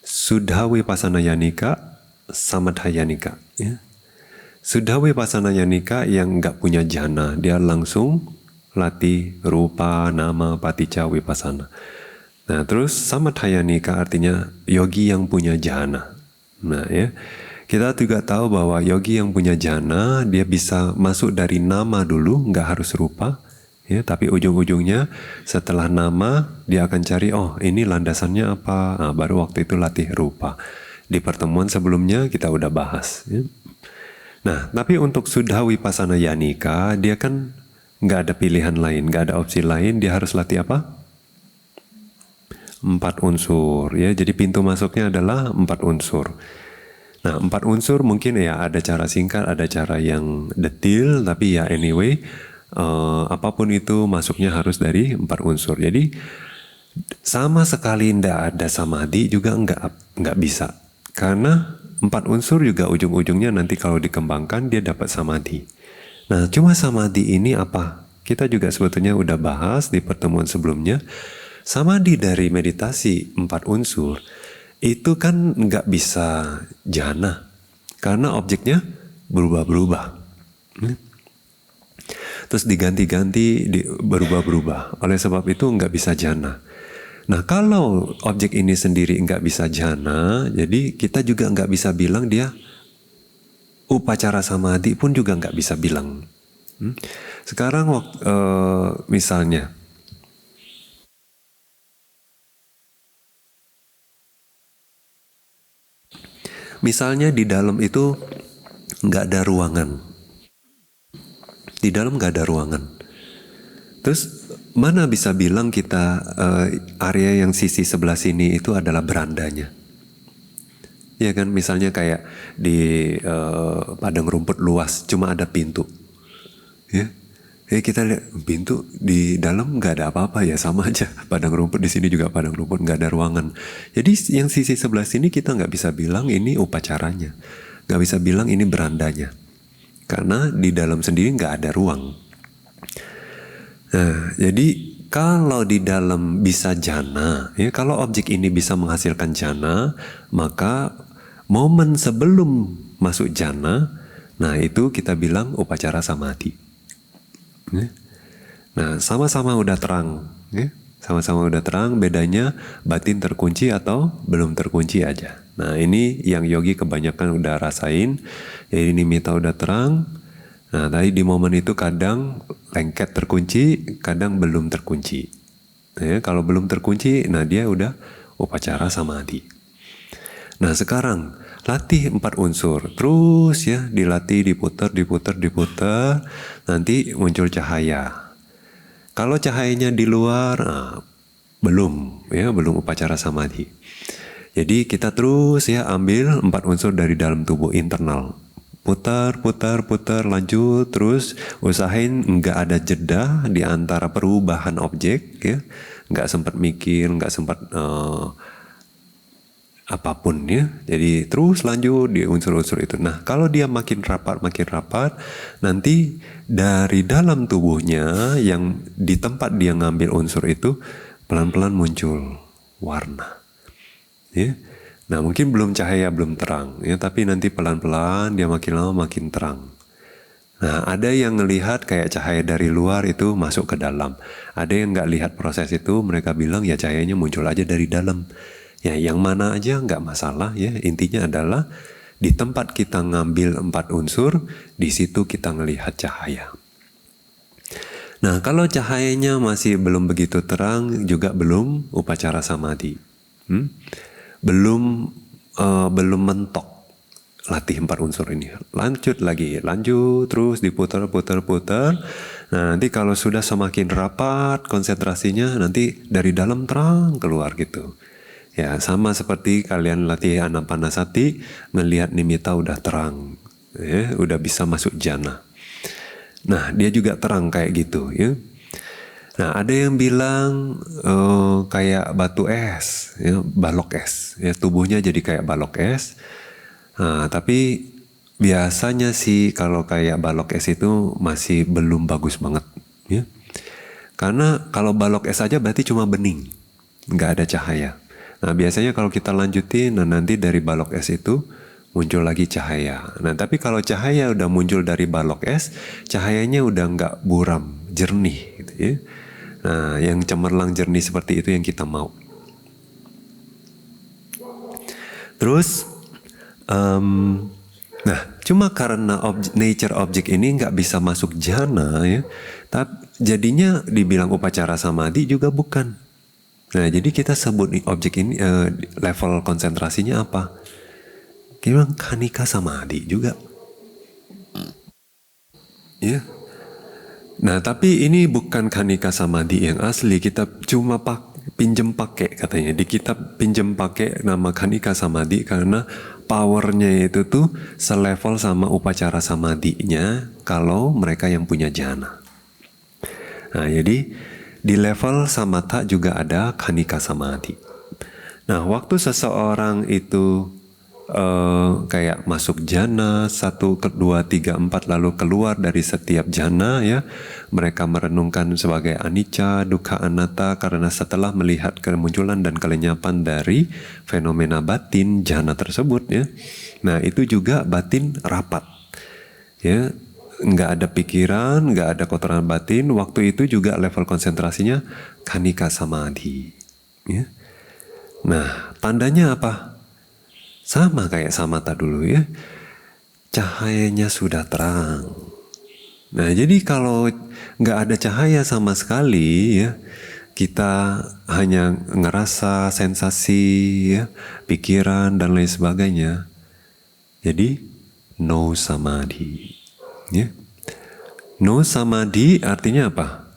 Suddha Vipassana Yanika, Samatha Yanika ya. Suddha Vipassana Yanika yang nggak punya jhana, dia langsung latih rupa, nama, paticca, vipassana. Nah, terus Samatha Yanika artinya yogi yang punya jhana. Nah, ya. Kita juga tahu bahwa yogi yang punya jhana, dia bisa masuk dari nama dulu, nggak harus rupa. Ya, tapi ujung-ujungnya setelah nama, dia akan cari, oh ini landasannya apa? Nah, baru waktu itu latih rupa. Di pertemuan sebelumnya kita udah bahas. Ya. Nah, tapi untuk Suddha Vipassana Yanika, dia kan nggak ada pilihan lain, nggak ada opsi lain, dia harus latih apa? 4 unsur ya, jadi pintu masuknya adalah 4 unsur. Nah, 4 unsur mungkin ya ada cara singkat, ada cara yang detail, tapi ya anyway, apapun itu masuknya harus dari 4 unsur. Jadi sama sekali tidak ada samadhi juga nggak bisa, karena 4 unsur juga ujung-ujungnya nanti kalau dikembangkan dia dapat samadhi. Nah, cuma samadhi ini apa? Kita juga sebetulnya udah bahas di pertemuan sebelumnya. Samadhi dari meditasi 4 unsur itu kan nggak bisa jhana karena objeknya berubah-berubah. Terus diganti-ganti, berubah-berubah. Oleh sebab itu nggak bisa jhana. Nah, kalau objek ini sendiri nggak bisa jhana, jadi kita juga nggak bisa bilang dia upacara samadhi pun juga nggak bisa bilang. Sekarang misalnya, di dalam itu nggak ada ruangan. Di dalam nggak ada ruangan. Terus mana bisa bilang kita area yang sisi sebelah sini itu adalah berandanya? Ya kan, misalnya kayak di padang rumput luas cuma ada pintu. Ya. Kita lihat pintu di dalam nggak ada apa-apa ya, sama aja. Padang rumput di sini juga padang rumput, nggak ada ruangan. Jadi yang sisi sebelah sini kita nggak bisa bilang ini upacaranya, nggak bisa bilang ini berandanya, karena di dalam sendiri nggak ada ruang. Nah, jadi kalau di dalam bisa jhana, ya kalau objek ini bisa menghasilkan jhana, maka momen sebelum masuk jhana, nah itu kita bilang upacara samadhi. Nah, sama-sama udah terang, ya? Sama-sama udah terang, bedanya batin terkunci atau belum terkunci aja. Nah, ini yang yogi kebanyakan udah rasain. Jadi nimitta udah terang. Nah, tadi di momen itu kadang lengket terkunci, kadang belum terkunci. Ya, kalau belum terkunci, nah dia udah upacara samadhi. Nah, sekarang latih 4 unsur, terus ya dilatih, diputar, nanti muncul cahaya. Kalau cahayanya di luar, belum upacara samadhi. Jadi kita terus ya ambil 4 unsur dari dalam tubuh internal, putar, lanjut, terus usahain nggak ada jeda di antara perubahan objek, ya, nggak sempat mikir, nggak sempat apapun ya. Jadi terus lanjut di unsur-unsur itu. Nah, kalau dia makin rapat, nanti dari dalam tubuhnya yang di tempat dia ngambil unsur itu pelan-pelan muncul warna. Ya. Nah mungkin belum cahaya, belum terang, ya, tapi nanti pelan-pelan dia makin lama makin terang. Nah ada yang ngelihat kayak cahaya dari luar itu masuk ke dalam. Ada yang nggak lihat proses itu, mereka bilang ya cahayanya muncul aja dari dalam. Ya yang mana aja nggak masalah ya. Intinya adalah di tempat kita ngambil 4 unsur, di situ kita ngelihat cahaya. Nah kalau cahayanya masih belum begitu terang, juga belum upacara samadhi. Belum mentok latih 4 unsur ini. Lanjut terus diputar. Nah nanti kalau sudah semakin rapat konsentrasinya, nanti dari dalam terang keluar gitu. Ya sama seperti kalian latih anapanasati, melihat nimitta udah terang, ya, udah bisa masuk jhana. Nah dia juga terang kayak gitu ya. Nah ada yang bilang kayak batu es, ya, balok es, ya, tubuhnya jadi kayak balok es. Nah, tapi biasanya sih kalau kayak balok es itu masih belum bagus banget, ya. Karena kalau balok es aja berarti cuma bening, nggak ada cahaya. Nah biasanya kalau kita lanjutin, nah nanti dari balok es itu muncul lagi cahaya. Nah tapi kalau cahaya udah muncul dari balok es, cahayanya udah nggak buram, jernih, gitu ya. Nah yang cemerlang jernih seperti itu yang kita mau. Terus, nah cuma karena nature objek ini nggak bisa masuk jhana ya, tapi jadinya dibilang upacara samadhi juga bukan. Nah jadi kita sebut objek ini level konsentrasinya apa? Kita bilang khanika samadhi juga. Ya. Nah tapi ini bukan khanika samadhi yang asli, kita cuma pinjem pakai katanya. Di kitab pinjem pakai nama khanika samadhi karena powernya itu tuh selevel sama upacara samadhinya kalau mereka yang punya jhana. Nah jadi di level samatha juga ada khanika samadhi. Nah waktu seseorang itu kayak masuk jhana 1, 2, 3, 4 lalu keluar dari setiap jhana ya, mereka merenungkan sebagai anicca, dukkha, anatta karena setelah melihat kemunculan dan kelenyapan dari fenomena batin jhana tersebut ya. Nah itu juga batin rapat ya, nggak ada pikiran, nggak ada kotoran batin. Waktu itu juga level konsentrasinya khanika samadhi ya. Nah tandanya apa? Sama kayak samatha dulu ya, cahayanya sudah terang. Nah jadi kalau nggak ada cahaya sama sekali ya, kita hanya ngerasa sensasi ya, pikiran dan lain sebagainya. Jadi no samadhi ya. No samadhi artinya apa?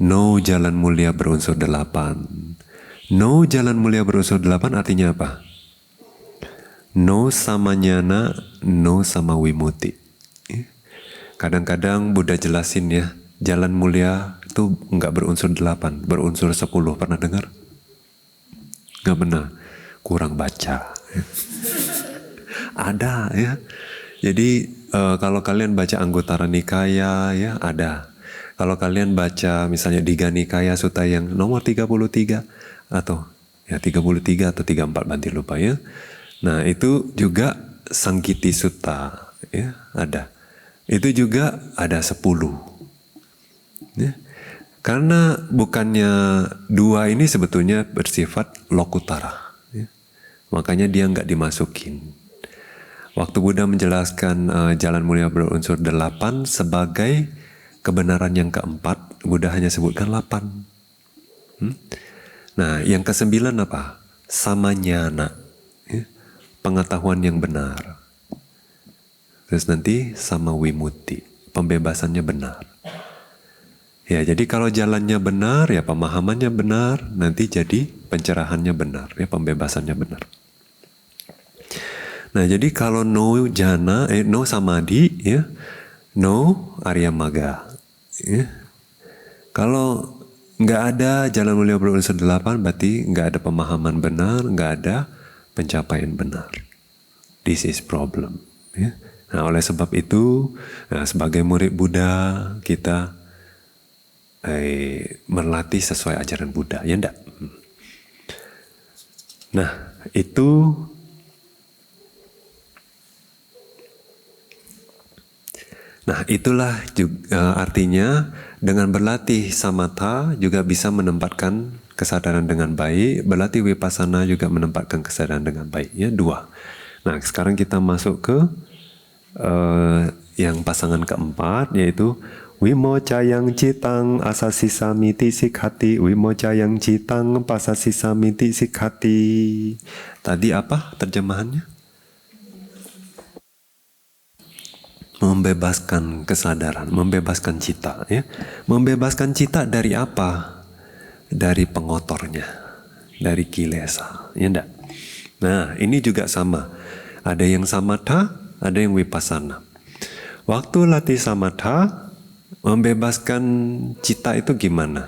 No jalan mulia berunsur 8. No jalan mulia berunsur 8 artinya apa? No samanyana, no sama wimuti. Kadang-kadang Buddha jelasin ya, jalan mulia itu nggak berunsur 8, berunsur 10. Pernah dengar? Nggak benar, kurang baca. Ada ya. Jadi kalau kalian baca Anguttara Nikaya ya ada. Kalau kalian baca misalnya Digha Nikaya Sutta yang nomor 33 atau ya 33 atau 34 banti lupa ya. Nah itu juga Sangkiti Sutta ya ada. Itu juga ada 10 ya. Karena bukannya 2 ini sebetulnya bersifat lokutara ya. Makanya dia nggak dimasukin. Waktu Buddha menjelaskan jalan mulia berunsur 8 sebagai kebenaran yang keempat, Buddha hanya sebutkan 8. Nah yang ke-9 apa? Samanyana ya. Pengetahuan yang benar. Terus nanti sama wimuti, pembebasannya benar. Ya, jadi kalau jalannya benar, ya pemahamannya benar, nanti jadi pencerahannya benar, ya pembebasannya benar. Nah, jadi kalau no jhana, no samadhi, ya, no Arya Magga. Ya. Kalau nggak ada jalan mulia berunsur 8, berarti nggak ada pemahaman benar, nggak ada pencapaian benar. This is problem. Ya. Nah, oleh sebab itu, sebagai murid Buddha, kita melatih sesuai ajaran Buddha, ya enggak? Nah, itu itulah juga, artinya dengan berlatih samatha juga bisa menempatkan kesadaran dengan baik, berlatih vipassana juga menempatkan kesadaran dengan baik. Ya, dua. Nah, sekarang kita masuk ke yang pasangan keempat, yaitu Wimocayang citang asasi samiti sikhati, wimocayang citang pasasi samiti sikhati. Tadi apa terjemahannya? Membebaskan kesadaran, membebaskan cita, ya. Membebaskan cita dari apa? Dari pengotornya, dari kilesa, ya enggak? Nah, ini juga sama. Ada yang samatha, ada yang vipassana. Waktu latih samatha, membebaskan cita itu gimana?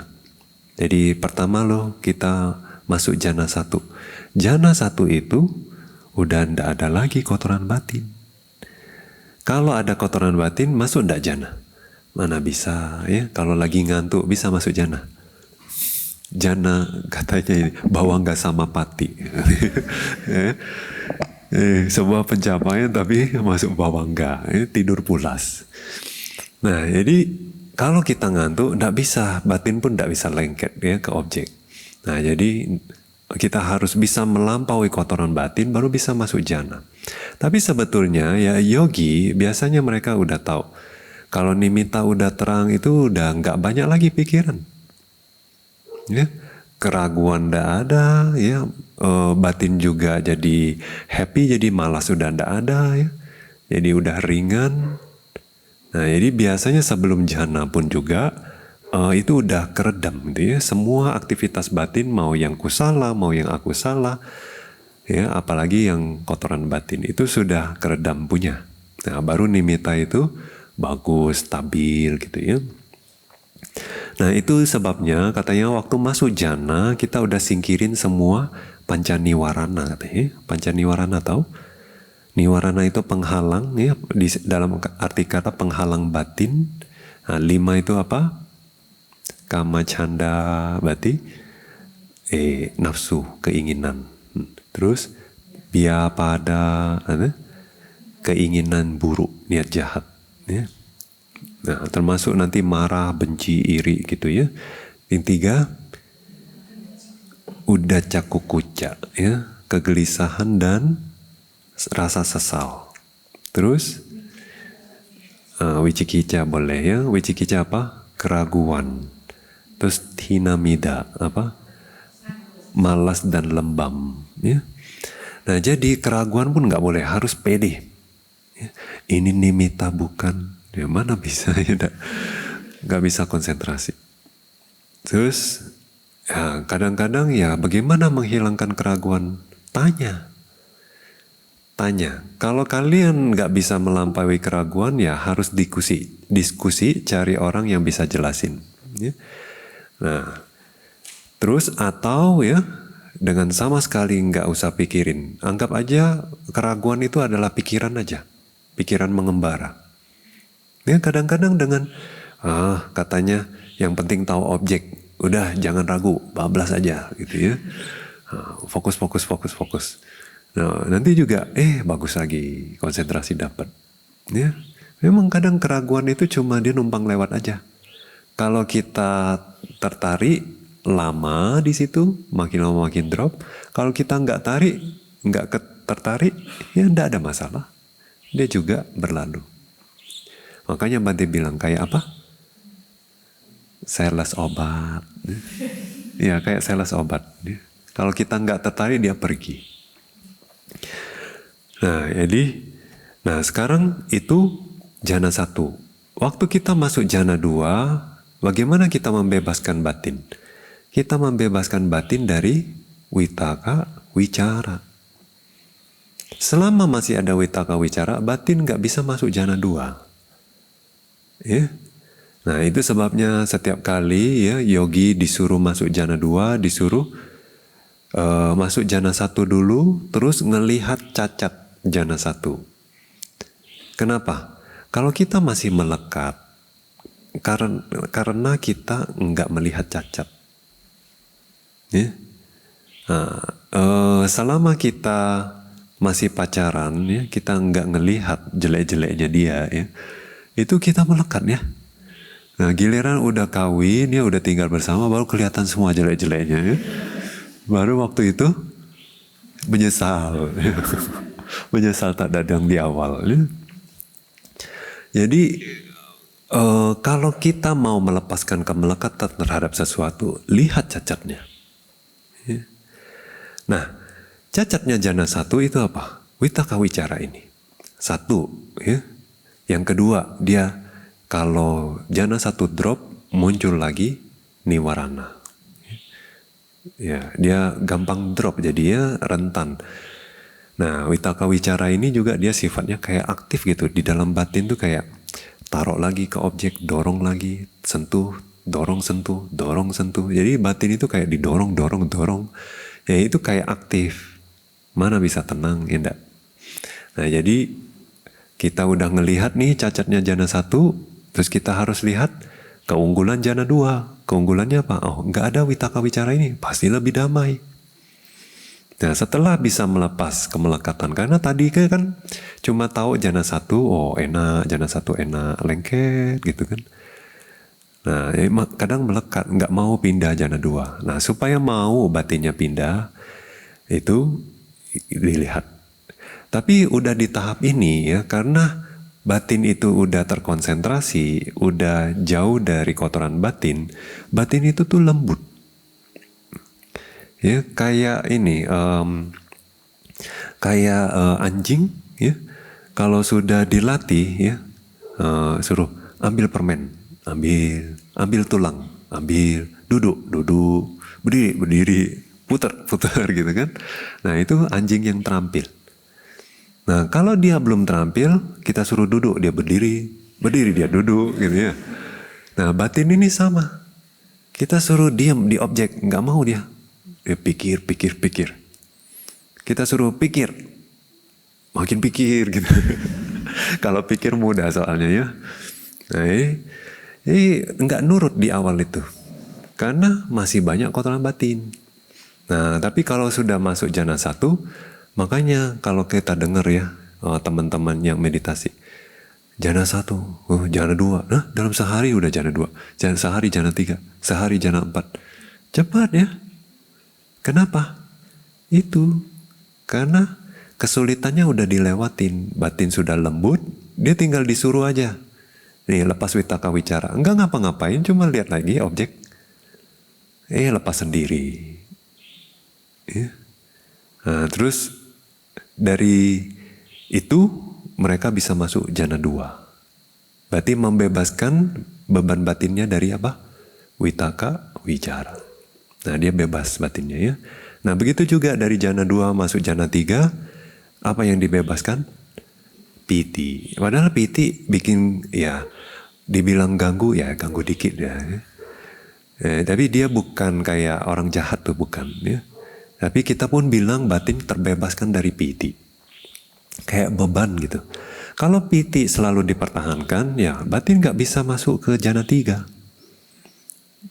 Jadi pertama kita masuk jana 1. Jana 1 itu udah ndak ada lagi kotoran batin. Kalau ada kotoran batin, masuk ndak jana? Mana bisa, ya? Kalau lagi ngantuk bisa masuk jana. Jana katanya ini, bawangga sama pati. Sebuah pencapaian tapi masuk bawangga, tidur pulas. Nah, jadi kalau kita ngantuk, ndak bisa, batin pun ndak bisa lengket ya ke objek. Nah, jadi kita harus bisa melampaui kotoran batin baru bisa masuk jana. Tapi sebetulnya ya yogi biasanya mereka udah tahu kalau nimitta udah terang itu udah nggak banyak lagi pikiran. Ya, keraguan ndak ada, ya batin juga jadi happy, jadi malas sudah ndak ada, ya. Jadi udah ringan. Nah, jadi biasanya sebelum jana pun juga itu udah keredam gitu ya. Semua aktivitas batin mau yang kusala, mau yang akusala, ya, apalagi yang kotoran batin itu sudah keredam punya. Nah, baru nimitta itu bagus, stabil gitu ya. Nah, itu sebabnya katanya waktu masuk jana kita udah singkirin semua pancaniwarana katanya. Pancaniwarana tahu? Niwarana itu penghalang ya, dalam arti kata penghalang batin. Nah, 5 itu apa? Kama, canda, bati, nafsu, keinginan. Terus biapada, keinginan buruk, niat jahat. Ya. Nah, termasuk nanti marah, benci, iri gitu ya. Yang 3, udaca kukuca, ya, kegelisahan dan rasa sesal. Terus wicikica boleh ya. Wicikica apa? Keraguan. Terus hinamida apa? Malas dan lembam. Ya. Nah, jadi keraguan pun nggak boleh, harus pede. Ya. Ini nimitta bukan. Ya mana bisa ya, nggak bisa konsentrasi. Terus ya, kadang-kadang ya bagaimana menghilangkan keraguan? Tanya. Kalau kalian nggak bisa melampaui keraguan ya harus diskusi cari orang yang bisa jelasin. Ya. Nah, terus atau ya dengan sama sekali nggak usah pikirin, anggap aja keraguan itu adalah pikiran aja, pikiran mengembara. Ya kadang-kadang dengan katanya yang penting tahu objek, udah jangan ragu, bablas aja gitu ya, fokus. Nah, nanti juga bagus lagi, konsentrasi dapat. Ya, memang kadang keraguan itu cuma dia numpang lewat aja. Kalau kita tertarik lama di situ, makin lama makin drop. Kalau kita nggak tertarik, ya nggak ada masalah. Dia juga berlalu. Makanya Bante bilang kayak apa? Sales obat. Ya kayak sales obat. Kalau kita nggak tertarik dia pergi. Nah sekarang itu jana 1. Waktu kita masuk jana 2, bagaimana kita membebaskan batin? Kita membebaskan batin dari witaka wicara. Selama masih ada witaka wicara, batin nggak bisa masuk jana 2. Ya. Nah itu sebabnya setiap kali ya yogi disuruh masuk jana 2, disuruh masuk jana 1 dulu, terus ngelihat cacat jana 1. Kenapa? Kalau kita masih melekat, karena kita nggak melihat cacat. Ya? Nah, selama kita masih pacaran ya, kita nggak ngelihat jelek-jeleknya dia ya, itu kita melekat ya. Nah giliran udah kawin ya, udah tinggal bersama, baru kelihatan semua jelek-jeleknya ya. Baru waktu itu menyesal, menyesal tak datang di awal ya. Jadi kalau kita mau melepaskan kemelekatan terhadap sesuatu, lihat cacatnya. Ya. Nah, cacatnya jana satu itu apa? Witaka wicara ini. Satu, ya. Yang kedua, dia kalau jana satu drop, muncul lagi niwarana. Ya, dia gampang drop, jadinya rentan. Nah, witaka wicara ini juga dia sifatnya kayak aktif gitu. Di dalam batin tuh kayak taruh lagi ke objek, dorong lagi, sentuh, dorong, sentuh, dorong, sentuh. Jadi batin itu kayak didorong, dorong, dorong. Ya itu kayak aktif. Mana bisa tenang, ya enggak? Nah jadi kita udah ngelihat nih cacatnya jana satu, terus kita harus lihat keunggulan jana dua. Keunggulannya apa? Oh, nggak ada witaka wicara ini, pasti lebih damai. Nah setelah bisa melepas kemelekatan, karena tadi kan cuma tahu jana satu, oh enak, jana satu enak, lengket gitu kan. Nah kadang melekat, nggak mau pindah jana dua. Nah supaya mau batinnya pindah, itu dilihat. Tapi udah di tahap ini ya, karena batin itu udah terkonsentrasi, udah jauh dari kotoran batin, batin itu tuh lembut. Ya kayak ini, kayak anjing ya, kalau sudah dilatih ya, suruh ambil permen, ambil tulang, duduk, berdiri, putar gitu kan. Nah itu anjing yang terampil. Nah kalau dia belum terampil, kita suruh duduk, dia berdiri dia duduk gitu ya. Nah batin ini sama, kita suruh diam di objek, nggak mau dia pikir. Kita suruh pikir, makin pikir gitu. Kalau pikir mudah soalnya ya. Nah ini nggak nurut di awal itu, karena masih banyak kotoran batin. Nah tapi kalau sudah masuk jana satu, makanya kalau kita dengar ya teman-teman yang meditasi, jana satu, jana dua, nah dalam sehari udah jana dua, sehari jana tiga, sehari jana empat, cepat ya. Kenapa? Itu karena kesulitannya udah dilewatin, batin sudah lembut, dia tinggal disuruh aja. Nih lepas witaka wicara, enggak ngapa-ngapain, cuma lihat lagi objek, lepas sendiri. Ya. Nah, terus dari itu mereka bisa masuk jana dua. Berarti membebaskan beban batinnya dari apa? Witaka wicara. Nah dia bebas batinnya ya. Nah begitu juga dari jana 2 masuk jana 3, apa yang dibebaskan? Piti. Padahal piti bikin ya, dibilang ganggu ya, ganggu dikit ya. Tapi dia bukan kayak orang jahat tuh, bukan ya. Tapi kita pun bilang batin terbebaskan dari piti. Kayak beban gitu. Kalau piti selalu dipertahankan, ya batin gak bisa masuk ke jana 3.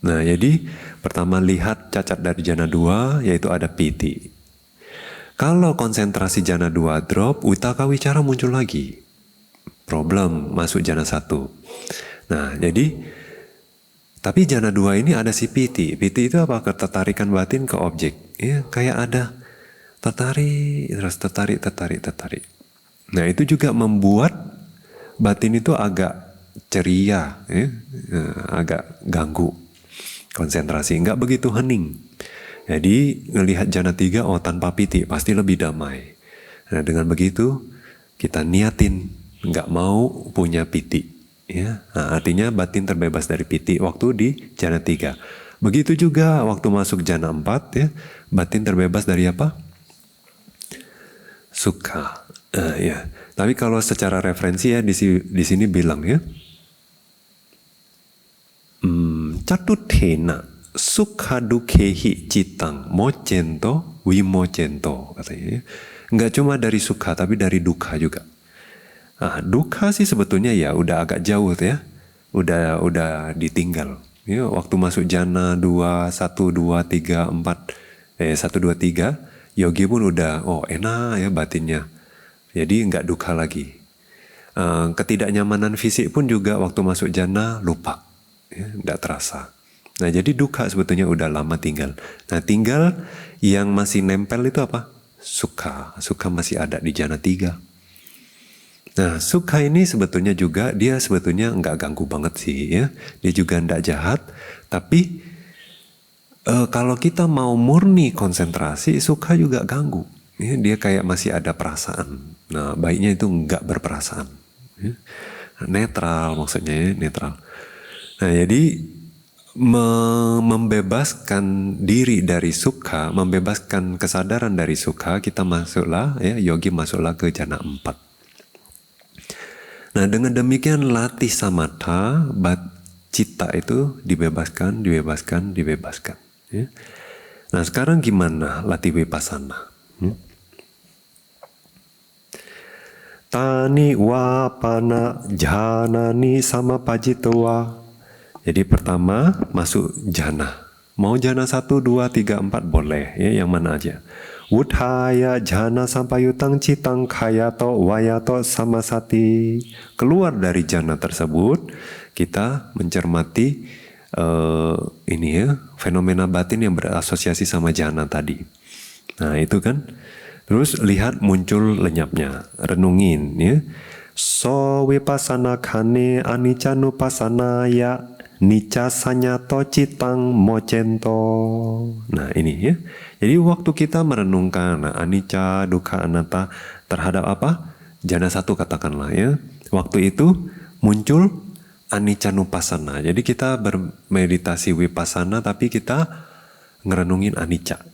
Nah jadi pertama lihat cacat dari jana 2, yaitu ada piti. Kalau konsentrasi jana 2 drop, witaka wicara muncul lagi. Problem masuk jana 1. Nah jadi, tapi jana 2 ini ada si piti. Piti itu apa? Ketertarikan batin ke objek. Ya kayak ada tertarik, terus tertarik. Nah itu juga membuat batin itu agak ceria, ya? Agak ganggu konsentrasi, nggak begitu hening. Jadi ngelihat jana 3, oh tanpa piti pasti lebih damai. Nah dengan begitu kita niatin nggak mau punya piti, ya. Nah, artinya batin terbebas dari piti waktu di jana 3. Begitu juga waktu masuk jana 4 ya, batin terbebas dari apa? Sukha. Ya. Tapi kalau secara referensi ya di sini bilang ya, Catutena sukha dukhehi citang mocento wimocento katanya. Nggak cuma dari sukha tapi dari dukkha juga. Nah, dukkha sih sebetulnya ya udah agak jauh ya. Udah ditinggal. Ya, waktu masuk jana 2, 1, 2, 3, 4, 1, 2, 3, yogi pun udah, oh enak ya batinnya. Jadi nggak dukkha lagi. Ketidaknyamanan fisik pun juga waktu masuk jana lupa, ya, nggak terasa. Nah jadi dukkha sebetulnya udah lama tinggal. Nah tinggal yang masih nempel itu apa? Sukha. Sukha masih ada di jana 3. Nah sukha ini sebetulnya juga dia sebetulnya nggak ganggu banget sih ya. Dia juga nggak jahat. Tapi kalau kita mau murni konsentrasi, sukha juga ganggu. Ya, dia kayak masih ada perasaan. Nah baiknya itu nggak berperasaan. Ya. Netral maksudnya ya, netral. Nah jadi membebaskan diri dari sukha, membebaskan kesadaran dari sukha, kita masuklah ya, yogi masuklah ke jana 4. Nah dengan demikian latih samatha, cita itu dibebaskan, dibebaskan. Ya. Nah sekarang gimana latih vipassana? Tani wapana janani samapajitwa. Jadi pertama masuk jana. Mau jana 1, 2, 3, 4 boleh ya, yang mana aja. Wuthaya jana sampayutang citang khayato wayato samasati. Keluar dari jana tersebut, kita mencermati ini ya, fenomena batin yang berasosiasi sama jana tadi. Nah itu kan. Terus lihat muncul lenyapnya, renungin ya. So vipassana khane anicca nupassana ya nicca sanyato citang mocento. Nah ini ya. Jadi waktu kita merenungkan anicca, dukkha, anatta terhadap apa? Jana 1 katakanlah ya. Waktu itu muncul anicca nupassana. Jadi kita bermeditasi vipassana tapi kita ngerenungin anicca.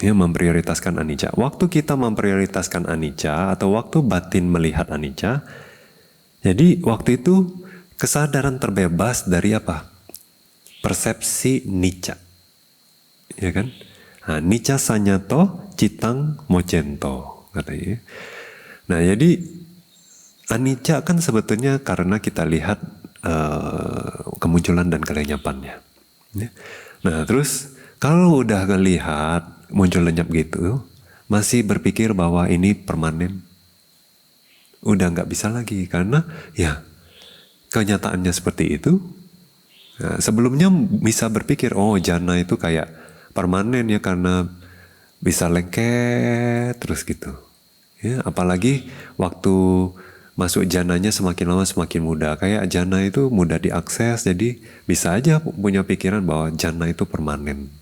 Ya, memprioritaskan anicca. Waktu kita memprioritaskan anicca atau waktu batin melihat anicca, jadi waktu itu kesadaran terbebas dari apa? Persepsi nicca. Ya kan? Nah, nicca sanyato citang mocento katanya. Nah, jadi anicca kan sebetulnya karena kita lihat kemunculan dan kelenyapannya. Ya. Nah, terus kalau udah ngelihat muncul lenyap gitu, masih berpikir bahwa ini permanen, udah nggak bisa lagi karena ya kenyataannya seperti itu. Nah, sebelumnya bisa berpikir oh jana itu kayak permanen ya karena bisa lengket terus gitu. Ya, apalagi waktu masuk jananya semakin lama semakin mudah. Kayak jana itu mudah diakses, jadi bisa aja punya pikiran bahwa jana itu permanen.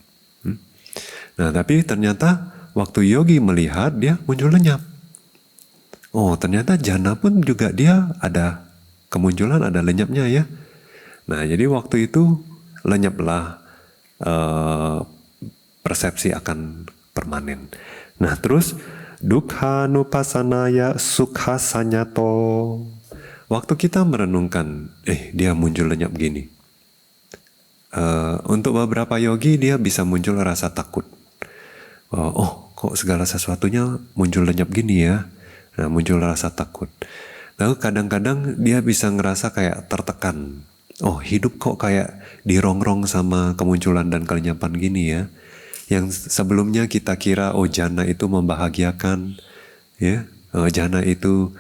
Nah tapi ternyata waktu yogi melihat dia muncul lenyap. Oh ternyata jana pun juga dia ada kemunculan, ada lenyapnya ya. Nah jadi waktu itu lenyaplah persepsi akan permanen. Nah terus dukkha nupassanaya sukha sanyato. Waktu kita merenungkan, dia muncul lenyap gini. Untuk beberapa yogi dia bisa muncul rasa takut. Oh kok segala sesuatunya muncul lenyap gini ya. Nah muncul rasa takut. Lalu kadang-kadang dia bisa ngerasa kayak tertekan. Oh hidup kok kayak dirongrong sama kemunculan dan kelenyapan gini ya. Yang sebelumnya kita kira oh jana itu membahagiakan ya. Jana itu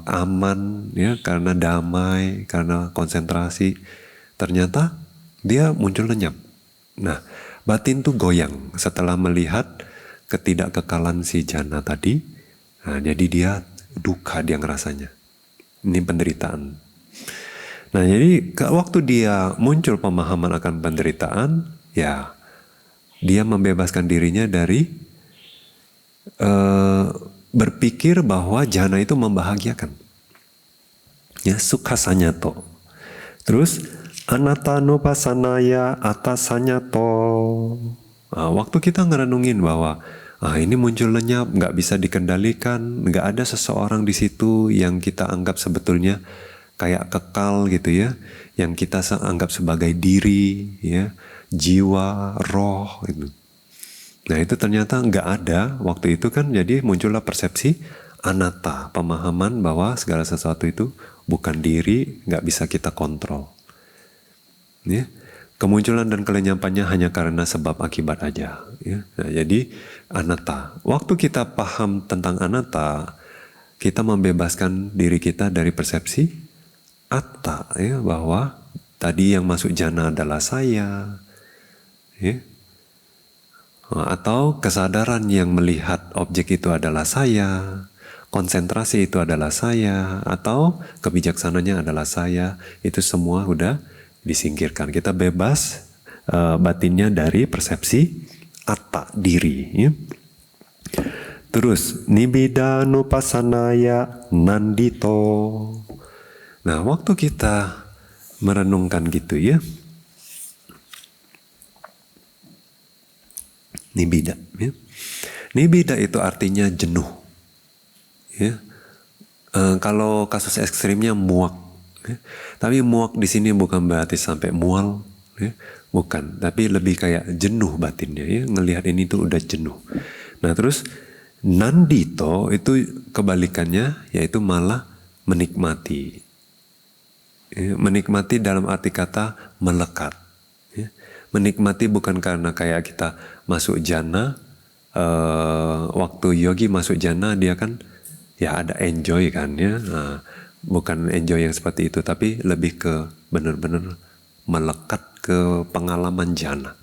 aman ya karena damai, karena konsentrasi. Ternyata dia muncul lenyap. Nah batin tuh goyang setelah melihat ketidakkekalan si jana tadi. Nah, jadi dia dukkha dia ngerasanya. Ini penderitaan. Nah, jadi waktu dia muncul pemahaman akan penderitaan, ya dia membebaskan dirinya dari berpikir bahwa jana itu membahagiakan. Ya, sukha sanyato. Terus anatta nupassanaya atta sanyato. Nah, waktu kita ngerenungin bahwa ini muncul lenyap, nggak bisa dikendalikan, nggak ada seseorang di situ yang kita anggap sebetulnya kayak kekal gitu ya, yang kita anggap sebagai diri, ya, jiwa, roh gitu. Nah itu ternyata nggak ada waktu itu kan, jadi muncullah persepsi anatta, pemahaman bahwa segala sesuatu itu bukan diri, nggak bisa kita kontrol. Ya. kemunculan dan kelenyapannya hanya karena sebab akibat aja. Ya. Nah, jadi anatta. Waktu kita paham tentang anatta, kita membebaskan diri kita dari persepsi atta, ya, bahwa tadi yang masuk jana adalah saya, ya. Atau kesadaran yang melihat objek itu adalah saya, konsentrasi itu adalah saya, atau kebijaksanaannya adalah saya. Itu semua udah disingkirkan. Kita bebas batinnya dari persepsi atta, diri, ya. Terus nibbida-nupasanaya nandito. Nah, waktu kita merenungkan gitu, ya, nibbida, ya. Nibbida itu artinya jenuh, ya. Kalau kasus ekstrimnya muak, ya. Tapi muak di sini bukan berarti sampai mual, ya. Bukan, tapi lebih kayak jenuh batinnya, ya. Ngelihat ini tuh udah jenuh. Nah, terus nandito itu kebalikannya, yaitu malah menikmati, ya. Menikmati dalam arti kata melekat, ya. Menikmati bukan karena kayak kita masuk jana, waktu yogi masuk jana dia kan ya ada enjoy kan, ya. Nah, bukan enjoy yang seperti itu, tapi lebih ke benar-benar melekat ke pengalaman jana.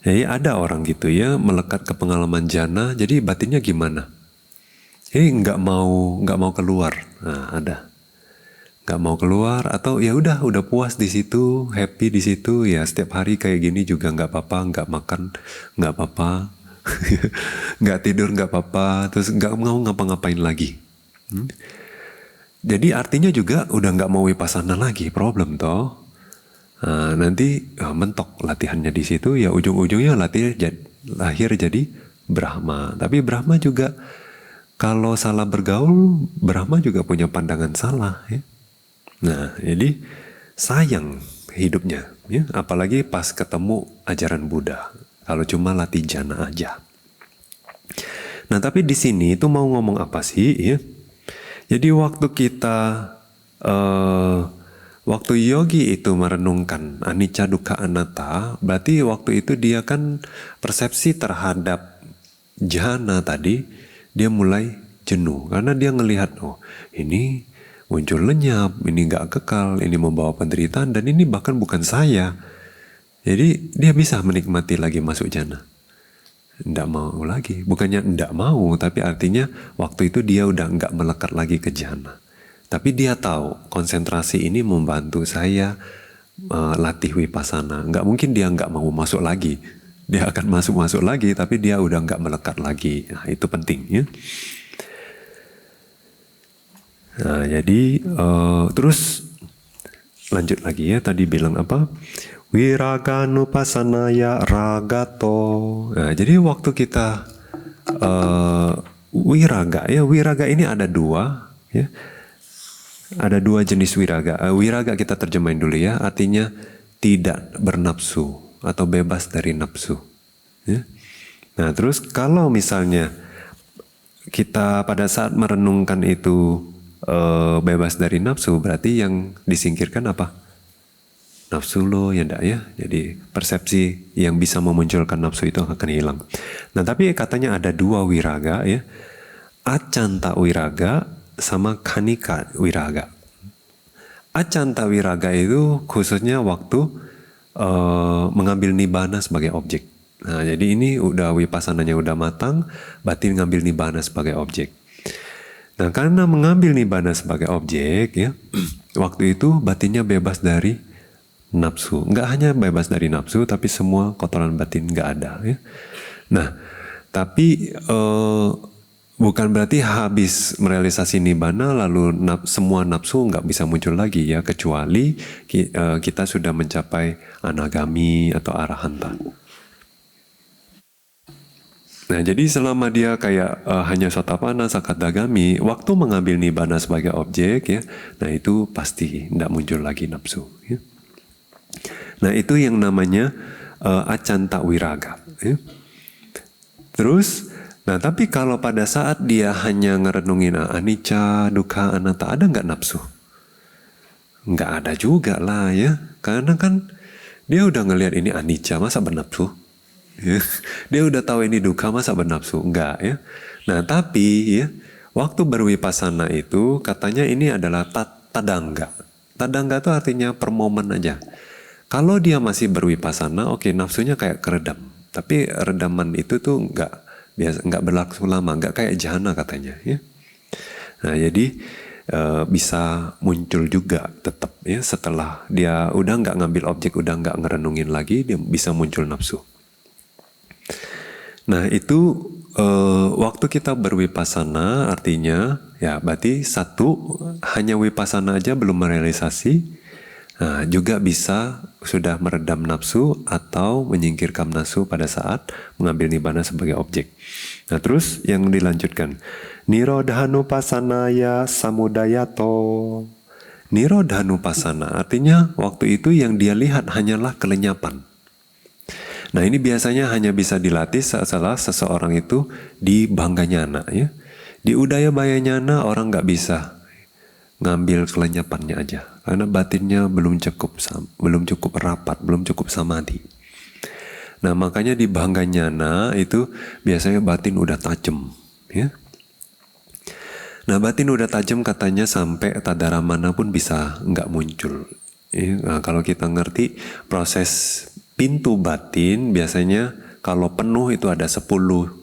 Jadi ada orang gitu, ya, melekat ke pengalaman jana, jadi batinnya gimana? Jadi nggak mau keluar. Nah, ada nggak mau keluar, atau ya udah puas di situ, happy di situ, ya setiap hari kayak gini juga nggak apa-apa, nggak makan nggak apa-apa, nggak tidur nggak apa-apa, terus nggak mau ngapa-ngapain lagi. Jadi artinya juga udah nggak mau vipassana lagi, problem toh. Nah, nanti mentok latihannya di situ, ya ujung-ujungnya lahir jadi Brahma. Tapi Brahma juga kalau salah bergaul, Brahma juga punya pandangan salah, ya. Nah, jadi sayang hidupnya, ya, apalagi pas ketemu ajaran Buddha. Kalau cuma latih jana aja. Nah, tapi di sini itu mau ngomong apa sih, ya? Jadi waktu kita waktu yogi itu merenungkan anicca dukkha anatta, berarti waktu itu dia kan persepsi terhadap jhana tadi dia mulai jenuh karena dia ngelihat, oh ini muncul lenyap, ini nggak kekal, ini membawa penderitaan, dan ini bahkan bukan saya. Jadi dia bisa menikmati lagi masuk jana. Nggak mau lagi, bukannya nggak mau, tapi artinya waktu itu dia udah nggak melekat lagi ke jana. Tapi dia tahu konsentrasi ini membantu saya latih vipassana. Nggak mungkin dia nggak mau masuk lagi. Dia akan masuk lagi, tapi dia udah nggak melekat lagi. Nah, itu penting, ya. Nah, jadi terus lanjut lagi, ya. Tadi bilang apa? Wiraganupasanaya ragato. Nah, jadi waktu kita wiraga, ya, wiraga ini ada dua, ya. Ada dua jenis wiraga. Wiraga kita terjemahin dulu, ya. Artinya tidak bernafsu atau bebas dari nafsu, ya. Nah, terus kalau misalnya kita pada saat merenungkan itu bebas dari nafsu, berarti yang disingkirkan apa? Nafsu lo, ya enggak, ya. Jadi persepsi yang bisa memunculkan nafsu itu akan hilang. Nah, tapi katanya ada dua wiraga, ya. Acanta wiraga sama kanika wiraga. Acanta wiraga itu khususnya waktu mengambil nibbana sebagai objek. Nah, jadi ini udah vipassananya udah matang, batin ngambil nibbana sebagai objek. Nah, karena mengambil nibbana sebagai objek, ya, waktu itu batinnya bebas dari nafsu. Nggak hanya bebas dari nafsu, tapi semua kotoran batin nggak ada, ya. Nah, tapi bukan berarti habis merealisasi nibbana lalu semua nafsu nggak bisa muncul lagi, ya, kecuali kita sudah mencapai anagami atau arahanta. Nah, jadi selama dia kayak hanya sotapanna, sakadagami, waktu mengambil nibbana sebagai objek, ya, nah itu pasti tidak muncul lagi nafsu, ya. Nah, itu yang namanya acanta wiraga, ya. Terus, nah tapi kalau pada saat dia hanya ngerenungin anicca, dukkha, anatta, ada nggak nafsu? Nggak ada juga lah, ya, karena kan Dia udah ngelihat ini anicca, masa bernafsu? Ya. Dia udah tahu ini dukkha, masa bernafsu? Enggak ya. Nah tapi ya, waktu berwipasana itu katanya ini adalah tadangga. Tadangga itu artinya per momen aja. Kalau dia masih berwipasana, oke, nafsunya kayak keredam. Tapi redaman itu tuh nggak berlangsung lama, nggak kayak jhana katanya. Ya. Nah jadi bisa muncul juga tetap ya setelah dia udah nggak ngambil objek, udah nggak ngerenungin lagi, dia bisa muncul nafsu. Nah itu waktu kita berwipasana artinya ya berarti satu hanya wipasana aja belum merealisasi. Nah, juga bisa sudah meredam nafsu atau menyingkirkan nafsu pada saat mengambil nibbana sebagai objek. Nah terus yang dilanjutkan, Nirodhanupasanaya samudayato. Nirodhanupasana artinya waktu itu yang dia lihat hanyalah kelenyapan. Nah ini biasanya hanya bisa dilatih setelah seseorang itu di Bhangganyana ya. Di Udaya Bayanyana orang nggak bisa ngambil kelenyapannya aja karena batinnya belum cukup rapat, belum cukup samadhi. Nah makanya di Bhangganyana itu biasanya batin udah tajam ya. Nah batin udah tajam katanya sampai tadaramana pun bisa nggak muncul ya. Nah, kalau kita ngerti proses pintu batin biasanya kalau penuh itu ada 10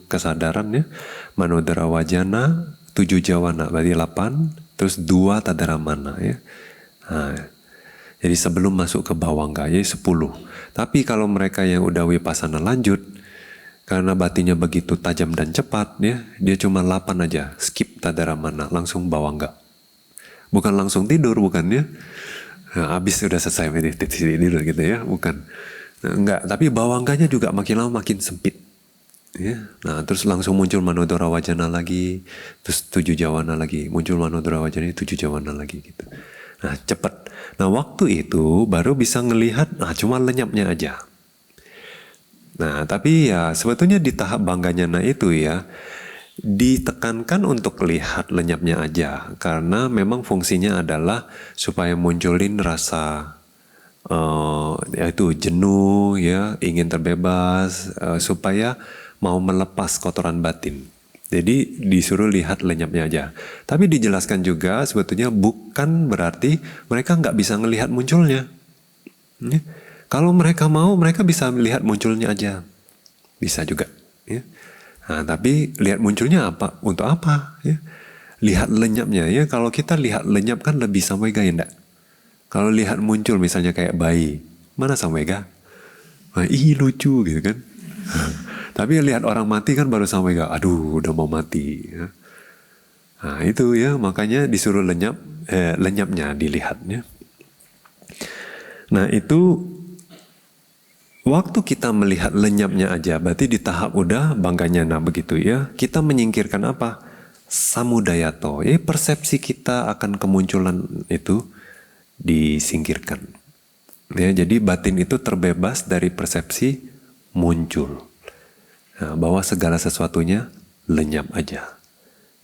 kesadaran ya. Manodara wajana, 7 jawana berarti 8, terus 2 tadaramana ya. Nah, jadi sebelum masuk ke bawangga ya 10. Tapi kalau mereka yang udah wipasana lanjut, karena batinnya begitu tajam dan cepat ya, dia cuma 8 aja, skip tadaramana, langsung bawangga. Bukan langsung tidur, bukan ya. Nah, habis udah selesai tidur gitu ya, bukan. Nah, enggak, tapi bawangganya juga makin lama makin sempit. Ya. Nah terus langsung muncul manodara wajana lagi, terus 7 jawana lagi, muncul manodara wajana 7 jawana lagi gitu. Nah cepat. Nah waktu itu baru bisa ngelihat, nah cuma lenyapnya aja. Nah tapi ya sebetulnya di tahap Bhangganyana itu ya ditekankan untuk lihat lenyapnya aja, karena memang fungsinya adalah supaya munculin rasa yaitu jenuh ya, ingin terbebas, supaya mau melepas kotoran batin. Jadi disuruh lihat lenyapnya aja. Tapi dijelaskan juga sebetulnya bukan berarti mereka nggak bisa ngelihat munculnya. Ya. Kalau mereka mau, mereka bisa melihat munculnya aja. Bisa juga. Ya. Nah, tapi lihat munculnya apa? Untuk apa? Ya. Lihat lenyapnya ya. Kalau kita lihat lenyap kan lebih samvega ya enggak? Kalau lihat muncul misalnya kayak bayi, mana samvega? Nah, ih lucu gitu kan. Tapi lihat orang mati kan baru samvega, aduh udah mau mati. Ya. Nah itu ya makanya disuruh lenyapnya dilihatnya. Nah itu waktu kita melihat lenyapnya aja, berarti di tahap udah Bhangganyana begitu ya. Kita menyingkirkan apa? Samudayato, ya persepsi kita akan kemunculan itu disingkirkan. Ya, jadi batin itu terbebas dari persepsi muncul. Nah, bahwa segala sesuatunya lenyap aja.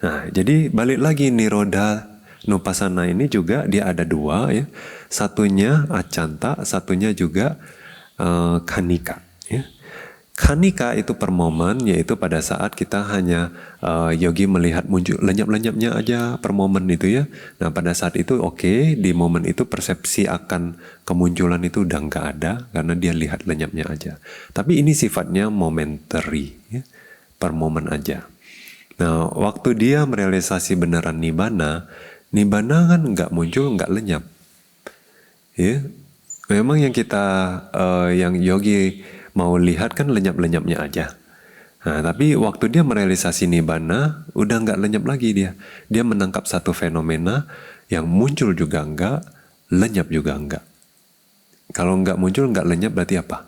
Nah, jadi balik lagi Nirodhanupasana ini juga dia ada 2 ya. Satunya acanta, satunya juga khanika. Ya. Khanika itu per momen, yaitu pada saat kita hanya yogi melihat muncul lenyap-lenyapnya aja per momen itu ya. Nah pada saat itu oke, di momen itu persepsi akan kemunculan itu udah nggak ada karena dia lihat lenyapnya aja. Tapi ini sifatnya momentary, ya, per momen aja. Nah waktu dia merealisasi beneran nibbana kan nggak muncul, nggak lenyap. Ya, memang yang kita yang yogi mau lihat kan lenyap-lenyapnya aja. Nah, tapi waktu dia merealisasi nibbana, udah nggak lenyap lagi dia. Dia menangkap satu fenomena yang muncul juga enggak, lenyap juga enggak. Kalau nggak muncul, nggak lenyap berarti apa?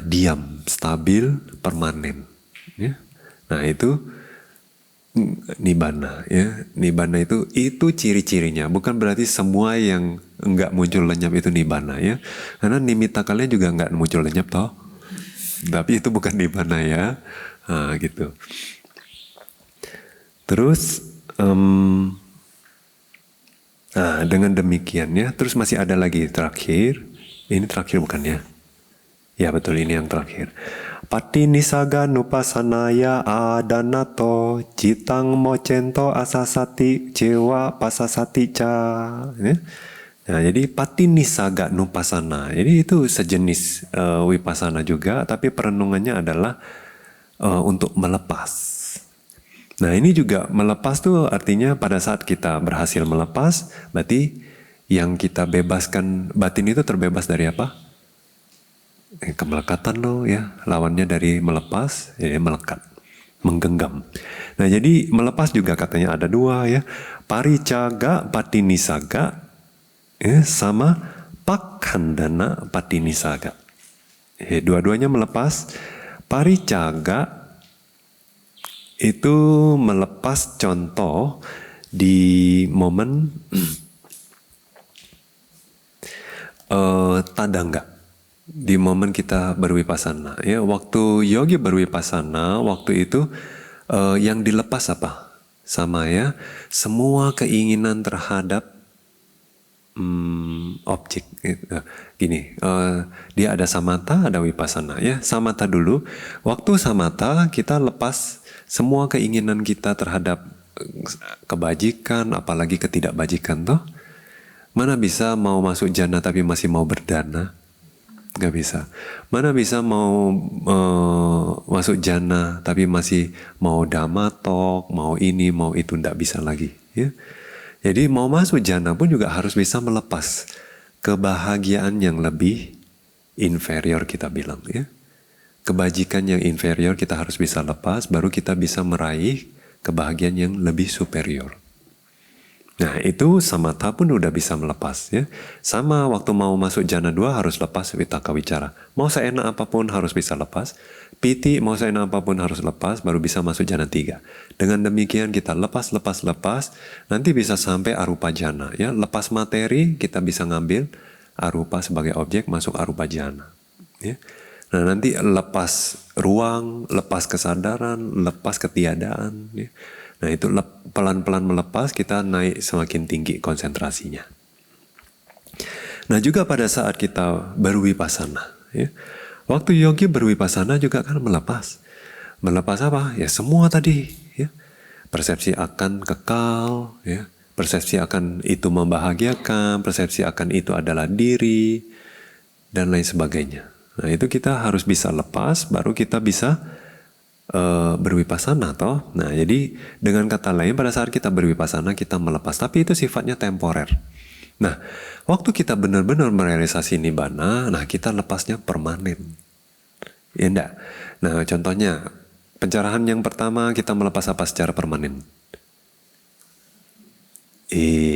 Diam, stabil, permanen. Ya. Nah itu nibbana ya. Nibbana itu ciri-cirinya, bukan berarti semua yang enggak muncul lenyap itu nibbana ya. Karena nimitta kalian juga enggak muncul lenyap toh. Tapi itu bukan nibbana ya. Nah, gitu. Terus Nah, dengan demikian ya, terus masih ada lagi terakhir. Ini terakhir bukan ya? Ya betul, ini yang terakhir. Pati nisaga nupasanaya adanato citang mocento asasati cewa pasasati ca. Ya. Nah, jadi pati nisaga nupasana. Jadi itu sejenis wipasana juga, tapi perenungannya adalah untuk melepas. Nah ini juga melepas tuh artinya pada saat kita berhasil melepas, berarti yang kita bebaskan, batin itu terbebas dari apa? Kemelekatan loh ya, lawannya dari melepas, ya melekat, menggenggam. Nah jadi melepas juga katanya ada dua ya, paricaga patinisaga ya, sama pakhandana patinisaga. Ya, dua-duanya melepas. Paricaga itu melepas contoh di momen tadangga, di momen kita berwipasana ya, waktu yogi berwipasana, waktu itu yang dilepas apa? Sama ya, semua keinginan terhadap objek gini, dia ada samatha, ada wipasana ya. Samatha dulu, waktu samatha kita lepas semua keinginan kita terhadap kebajikan, apalagi ketidakbajikan toh. Mana bisa mau masuk jana tapi masih mau berdana? Gak bisa. Mana bisa mau masuk jana tapi masih mau damatok, mau ini, mau itu, ndak bisa lagi ya. Jadi mau masuk jana pun juga harus bisa melepas kebahagiaan yang lebih inferior kita bilang ya. Kebajikan yang inferior kita harus bisa lepas, baru kita bisa meraih kebahagiaan yang lebih superior. Nah itu samatha pun udah bisa melepas ya. Sama waktu mau masuk jana 2 harus lepas vitaka wicara. Mau seenak apapun harus bisa lepas. Piti mau seenak apapun harus lepas, baru bisa masuk jana 3. Dengan demikian kita lepas, nanti bisa sampai arupa jana ya. Lepas materi kita bisa ngambil arupa sebagai objek, masuk arupa jana ya. Nah nanti lepas ruang, lepas kesadaran, lepas ketiadaan ya. Nah itu pelan-pelan melepas, kita naik semakin tinggi konsentrasinya. Nah juga pada saat kita berwipasana ya, waktu yogi berwipasana juga kan melepas. Melepas apa? Ya semua tadi ya. Persepsi akan kekal ya, persepsi akan itu membahagiakan, persepsi akan itu adalah diri, dan lain sebagainya. Nah itu kita harus bisa lepas, baru kita bisa berwipasana toh. Nah jadi dengan kata lain pada saat kita berwipasana kita melepas, tapi itu sifatnya temporer. Nah waktu kita benar-benar merealisasi nibbana, nah kita lepasnya permanen. Ya enggak? Nah contohnya pencerahan yang pertama kita melepas apa secara permanen?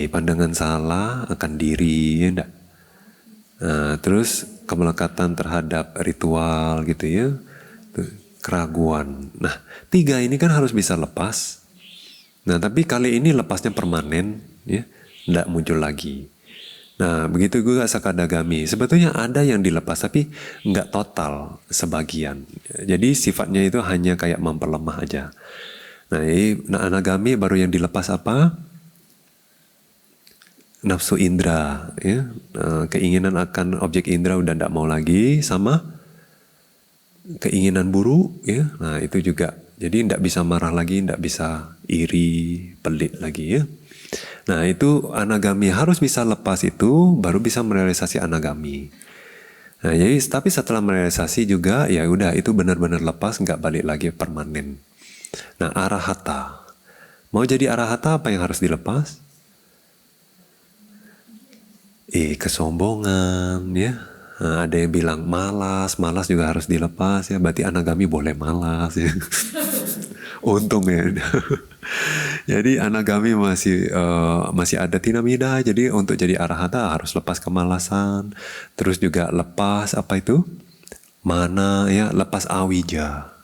Pandangan salah akan diri, ya enggak? Nah, terus kemelekatan terhadap ritual gitu ya, keraguan. Nah 3 ini kan harus bisa lepas. Nah tapi kali ini lepasnya permanen ya, enggak muncul lagi. Nah begitu juga sakadagami, sebetulnya ada yang dilepas tapi enggak total, sebagian. Jadi sifatnya itu hanya kayak memperlemah aja. Nah ini anagami baru yang dilepas apa? Nafsu indera ya, keinginan akan objek indera udah enggak mau lagi, sama keinginan buruk ya. Nah itu juga, jadi enggak bisa marah lagi, enggak bisa iri, pelit lagi ya. Nah itu anagami harus bisa lepas, itu baru bisa merealisasi anagami. Nah jadi tapi setelah merealisasi juga ya udah itu benar-benar lepas, nggak balik lagi permanen. Nah arahata, mau jadi arahata apa yang harus dilepas? Kesombongan ya. Nah, ada yang bilang malas juga harus dilepas ya. Berarti anagami boleh malas ya. Untung ya. Jadi anagami masih ada tinamida. Jadi untuk jadi arahata harus lepas kemalasan. Terus juga lepas apa itu? Mana ya, lepas awija.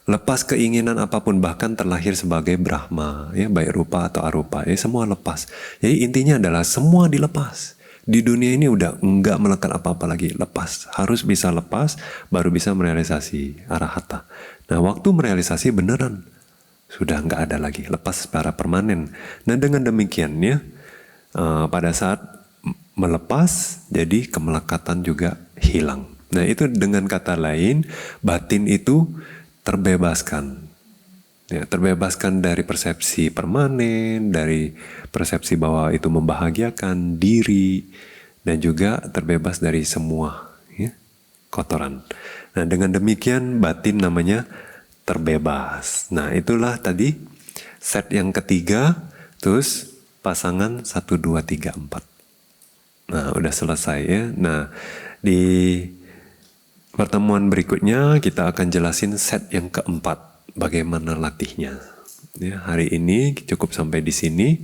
Lepas keinginan apapun, bahkan terlahir sebagai Brahma ya, baik rupa atau arupa ya, semua lepas. Jadi intinya adalah semua dilepas. Di dunia ini udah enggak melekat apa-apa lagi, lepas. Harus bisa lepas, baru bisa merealisasi arahata. Nah waktu merealisasi beneran sudah enggak ada lagi, lepas secara permanen. Nah dengan demikian ya, pada saat melepas, jadi kemelekatan juga hilang. Nah itu dengan kata lain, batin itu terbebaskan. Ya, terbebaskan dari persepsi permanen, dari persepsi bahwa itu membahagiakan diri, dan juga terbebas dari semua ya, kotoran. Nah dengan demikian batin namanya terbebas. Nah itulah tadi set yang ketiga, terus pasangan 1, 2, 3, 4. Nah udah selesai ya. Nah di pertemuan berikutnya kita akan jelasin set yang keempat. Bagaimana latihnya? Ya, hari ini cukup sampai di sini.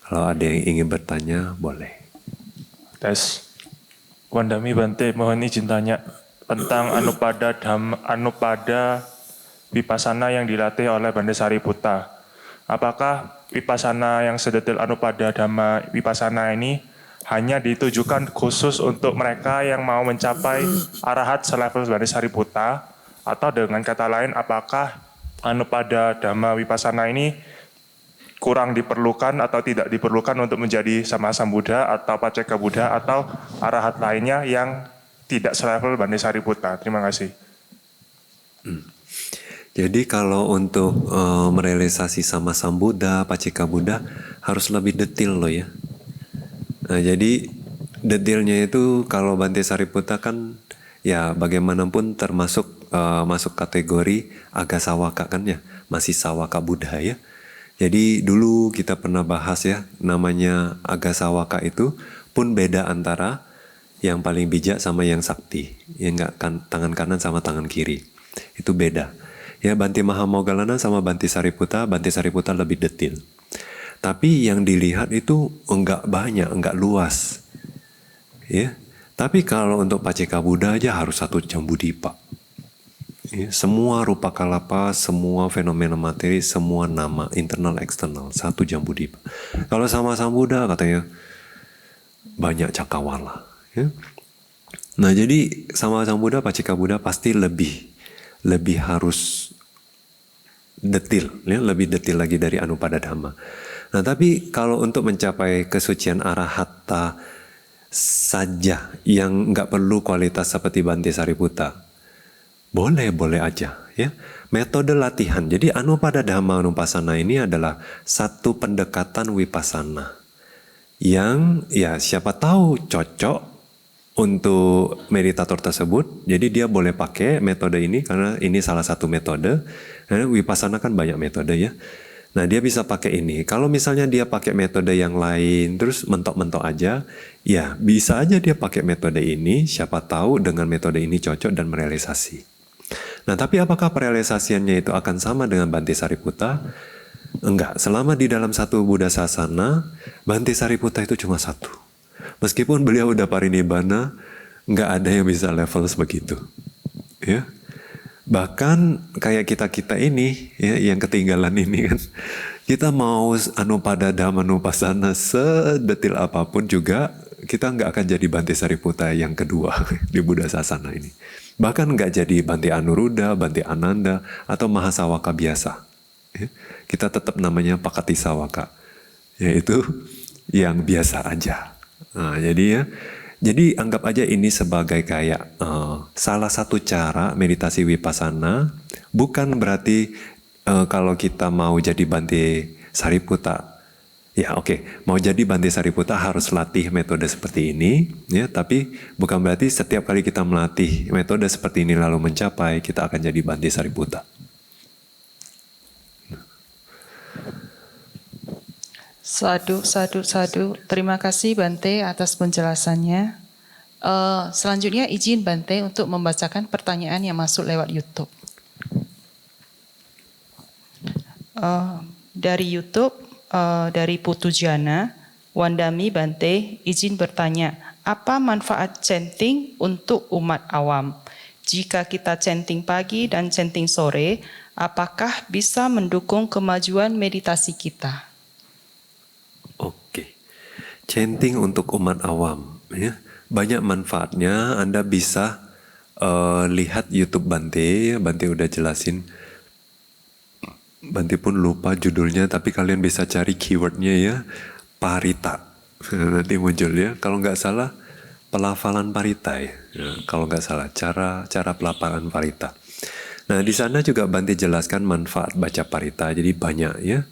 Kalau ada yang ingin bertanya, boleh. Tes. Wandami Bante, mohon izin tanya tentang Anupada Vipassana yang dilatih oleh Bante Sariputta. Apakah Vipassana yang sedetil Anupada Dhamma Vipassana ini hanya ditujukan khusus untuk mereka yang mau mencapai arahat selevel Bante Sariputta? Atau dengan kata lain, apakah Anupada Dhamma Vipassana ini kurang diperlukan atau tidak diperlukan untuk menjadi sama Sambuddha atau Paceka Buddha atau arahat lainnya yang tidak selevel Bante Sariputta? Terima kasih. Jadi kalau untuk merealisasi sama Sambuddha, Paceka Buddha harus lebih detail loh ya. Nah jadi detailnya itu kalau Bante Sariputta kan ya bagaimanapun termasuk masuk kategori Agasawaka kan ya, masih Sawaka Buddha ya. Jadi dulu kita pernah bahas ya, namanya Agasawaka itu pun beda antara yang paling bijak sama yang sakti, yang enggak kan, tangan kanan sama tangan kiri. Itu beda. Ya Bante Mahamoggallana sama Bante Sariputta lebih detail. Tapi yang dilihat itu enggak banyak, enggak luas. Ya. Tapi kalau untuk Paceka Buddha aja harus 1 Jambudvipa. Ya, semua rupa kalapa, semua fenomena materi, semua nama internal eksternal 1 Jambudvipa. Kalau sama Sambuddha katanya banyak cakrawala. Ya. Nah jadi sama Sambuddha, Paceka Buddha pasti lebih harus detail, ya, lebih detail lagi dari Anupada Dhamma. Nah tapi kalau untuk mencapai kesucian arahata saja yang nggak perlu kualitas seperti Bante Sariputta, boleh aja ya. Metode latihan. Jadi Anupada Dhamma Anupassana ini adalah satu pendekatan Vipassana yang ya siapa tahu cocok untuk meditator tersebut. Jadi dia boleh pakai metode ini karena ini salah satu metode. Karena Vipassana kan banyak metode ya. Nah dia bisa pakai ini. Kalau misalnya dia pakai metode yang lain terus mentok-mentok aja, ya bisa aja dia pakai metode ini. Siapa tahu dengan metode ini cocok dan merealisasi. Nah tapi apakah perealisasiannya itu akan sama dengan Bante Sariputta? Enggak. Selama di dalam satu Buddha Sasana, Bante Sariputta itu cuma 1. Meskipun beliau udah parinibbana, enggak ada yang bisa level sebegitu. Ya. Bahkan kayak kita ini ya, yang ketinggalan ini kan, kita mau Anupada Dhamma Anupassana sedetil apapun juga kita nggak akan jadi Bante Sariputta yang kedua di Buddha Sasana ini. Bahkan nggak jadi Bante Anuruddha, Bante Ananda atau Mahasawaka biasa. Ya, kita tetap namanya Pakati Sawaka, yaitu yang biasa aja. Nah, jadi anggap aja ini sebagai kayak salah satu cara meditasi Vipassana. Bukan berarti kalau kita mau jadi Bante Sariputta, ya oke, mau jadi Bante Sariputta harus latih metode seperti ini, ya. Tapi bukan berarti setiap kali kita melatih metode seperti ini lalu mencapai, kita akan jadi Bante Sariputta. Sadu. Terima kasih Bante atas penjelasannya. Selanjutnya izin Bante untuk membacakan pertanyaan yang masuk lewat YouTube. Dari YouTube, dari Putu Jana, Wandami Bante izin bertanya, apa manfaat chanting untuk umat awam? Jika kita chanting pagi dan chanting sore, apakah bisa mendukung kemajuan meditasi kita? Oke, chanting untuk umat awam, ya, banyak manfaatnya. Anda bisa lihat YouTube Bante, Bante udah jelasin. Bante pun lupa judulnya, tapi kalian bisa cari keywordnya ya, parita. Nanti muncul ya. Kalau nggak salah pelafalan parita ya. Kalau nggak salah cara pelafalan parita. Nah di sana juga Bante jelaskan manfaat baca parita. Jadi banyak ya.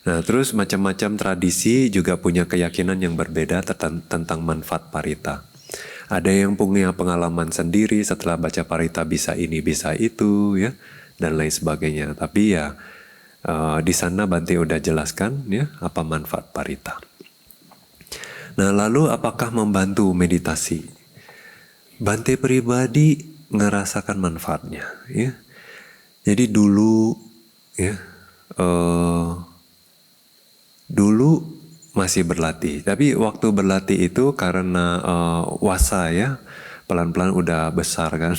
Nah terus macam-macam tradisi juga punya keyakinan yang berbeda tentang manfaat parita. Ada yang punya pengalaman sendiri setelah baca parita bisa ini bisa itu ya dan lain sebagainya. Tapi ya di sana Bante udah jelaskan ya apa manfaat parita. Nah lalu apakah membantu meditasi? Bante pribadi ngerasakan manfaatnya ya. Jadi dulu ya dulu masih berlatih, tapi waktu berlatih itu karena wasa ya, pelan-pelan udah besar kan,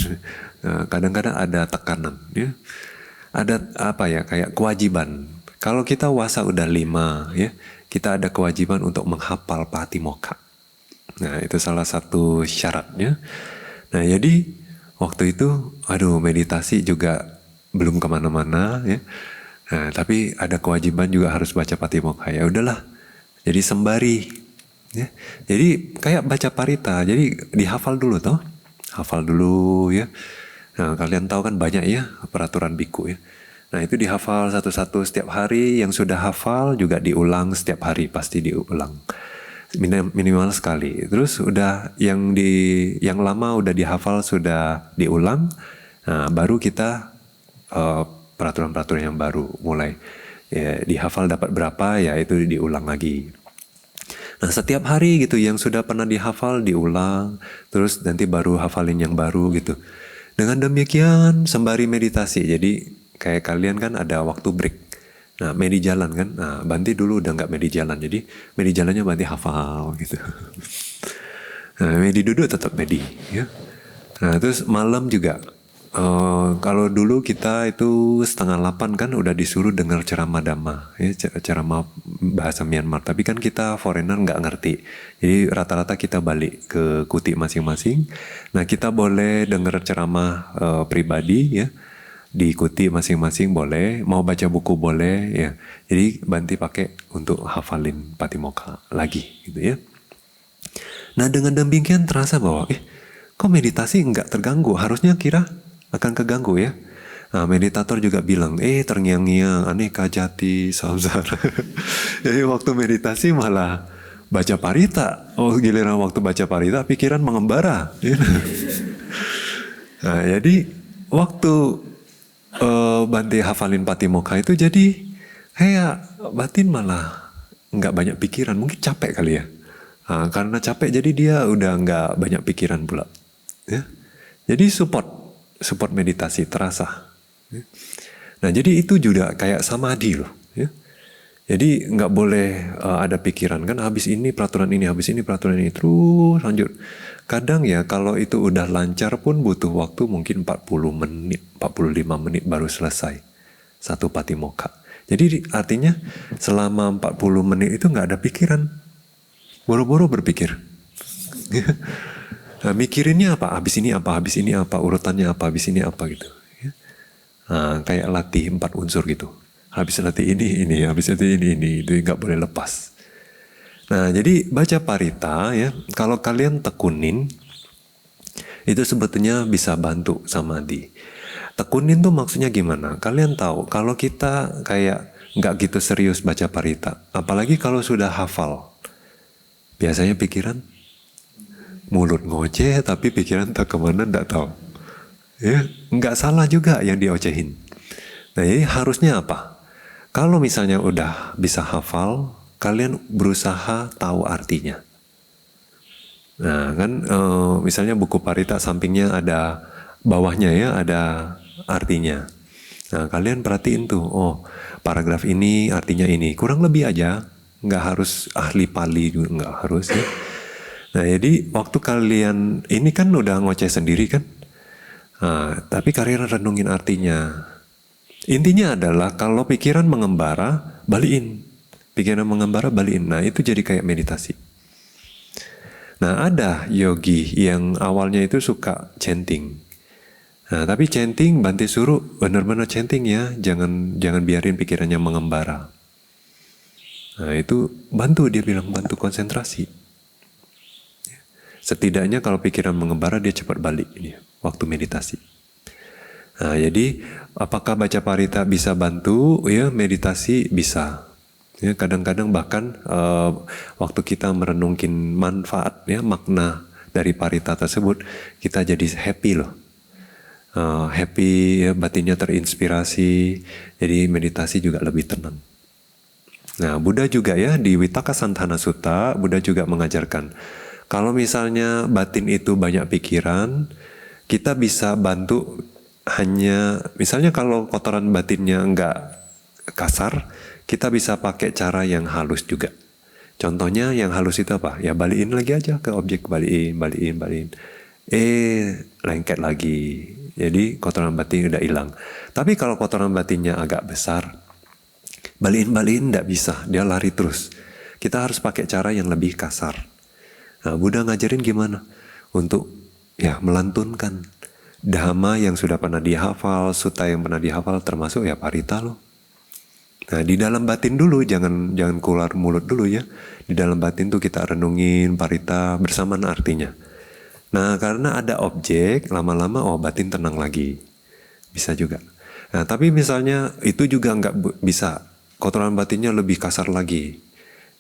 kadang-kadang ada tekanan ya, ada apa ya kayak kewajiban. Kalau kita wasa udah 5 ya, kita ada kewajiban untuk menghafal Patimokkha. Nah itu salah satu syaratnya. Nah jadi waktu itu, aduh meditasi juga belum kemana-mana ya. Nah, tapi ada kewajiban juga harus baca Patimokkha. Ya udahlah. Jadi sembari ya. Jadi kayak baca parita. Jadi dihafal dulu toh. Hafal dulu ya. Nah, kalian tahu kan banyak ya peraturan biku ya. Nah, itu dihafal satu-satu setiap hari. Yang sudah hafal juga diulang setiap hari, pasti diulang. Minimal sekali. Terus udah yang lama udah dihafal sudah diulang. Nah, baru kita peraturan-peraturan yang baru mulai ya, dihafal dapat berapa ya itu diulang lagi. Nah setiap hari gitu yang sudah pernah dihafal diulang, terus nanti baru hafalin yang baru gitu. Dengan demikian sembari meditasi, jadi kayak kalian kan ada waktu break. Nah medi jalan kan, nah Bante dulu udah nggak medi jalan, jadi medi jalannya Bante hafal gitu. Nah medi duduk tetap medi ya. Nah terus malam juga. Kalau dulu kita itu 7:30 kan udah disuruh dengar ceramah Dhamma, ya, ceramah bahasa Myanmar. Tapi kan kita foreigner nggak ngerti, jadi rata-rata kita balik ke kuti masing-masing. Nah kita boleh dengar ceramah pribadi ya di kuti masing-masing boleh, mau baca buku boleh ya. Jadi Bante pakai untuk hafalin Patimokkha lagi gitu ya. Nah dengan demikian terasa bahwa kok meditasi nggak terganggu, harusnya kira akan keganggu ya. Nah, meditator juga bilang, terngiang-ngiang, aneka jati, samsara. Jadi waktu meditasi malah baca parita. Oh giliran waktu baca parita, pikiran mengembara. Nah, jadi waktu Bante hafalin Patimokkha itu jadi kayak batin malah nggak banyak pikiran. Mungkin capek kali ya. Nah, karena capek jadi dia udah nggak banyak pikiran pula. Ya. Jadi support meditasi terasa. Nah jadi itu juga kayak samadhi loh. Ya. Jadi nggak boleh ada pikiran kan habis ini peraturan ini, habis ini peraturan ini terus lanjut. Kadang ya kalau itu udah lancar pun butuh waktu mungkin 40 menit, 45 menit baru selesai satu Patimokkha. Jadi artinya selama 40 menit itu nggak ada pikiran, boro-boro berpikir. Nah, mikirinnya apa? Habis ini apa? Habis ini apa? Urutannya apa? Habis ini apa gitu. Ya. Nah, kayak latih 4 unsur gitu. Habis latih ini, habis latih ini. Itu nggak boleh lepas. Nah, jadi baca parita ya. Kalau kalian tekunin, itu sebetulnya bisa bantu samadhi. Tekunin tuh maksudnya gimana? Kalian tahu, kalau kita kayak nggak gitu serius baca parita, apalagi kalau sudah hafal, biasanya pikiran mulut ngoceh tapi pikiran tak kemana nggak tahu ya nggak salah juga yang diocehin. Nah jadi harusnya apa, kalau misalnya udah bisa hafal kalian berusaha tahu artinya. Nah kan misalnya buku parita sampingnya ada bawahnya ya ada artinya. Nah kalian perhatiin tuh, oh paragraf ini artinya ini, kurang lebih aja, nggak harus ahli pali juga nggak harus ya. Nah jadi waktu kalian ini kan udah ngoceh sendiri kan, tapi kalian renungin artinya. Intinya adalah kalau pikiran mengembara, balikin. Pikiran mengembara, balikin. Nah itu jadi kayak meditasi. Nah ada yogi yang awalnya itu suka chanting. Nah tapi chanting Bante suruh benar-benar chanting ya, jangan biarin pikirannya mengembara. Nah itu bantu, dia bilang bantu konsentrasi. Setidaknya kalau pikiran mengembara dia cepat balik ini waktu meditasi. Nah jadi apakah baca parita bisa bantu? Ya meditasi bisa. Ya, kadang-kadang bahkan waktu kita merenungkin manfaat ya makna dari parita tersebut kita jadi happy loh. Happy ya, batinnya terinspirasi, jadi meditasi juga lebih tenang. Nah, Buddha juga ya di Vitaka Santana Sutta, Buddha juga mengajarkan kalau misalnya batin itu banyak pikiran, kita bisa bantu hanya misalnya kalau kotoran batinnya enggak kasar, kita bisa pakai cara yang halus juga. Contohnya yang halus itu apa? Ya balikin lagi aja ke objek, balikin. Lengket lagi. Jadi kotoran batin udah hilang. Tapi kalau kotoran batinnya agak besar, balikin tidak bisa, dia lari terus. Kita harus pakai cara yang lebih kasar. Nah, Buddha ngajarin gimana? Untuk ya melantunkan dhamma yang sudah pernah dihafal, sutta yang pernah dihafal, termasuk ya parita loh. Nah, di dalam batin dulu, jangan keluar mulut dulu ya. Di dalam batin tuh kita renungin parita bersamaan artinya. Nah, karena ada objek, lama-lama batin tenang lagi. Bisa juga. Nah, tapi misalnya itu juga nggak bisa. Kotoran batinnya lebih kasar lagi.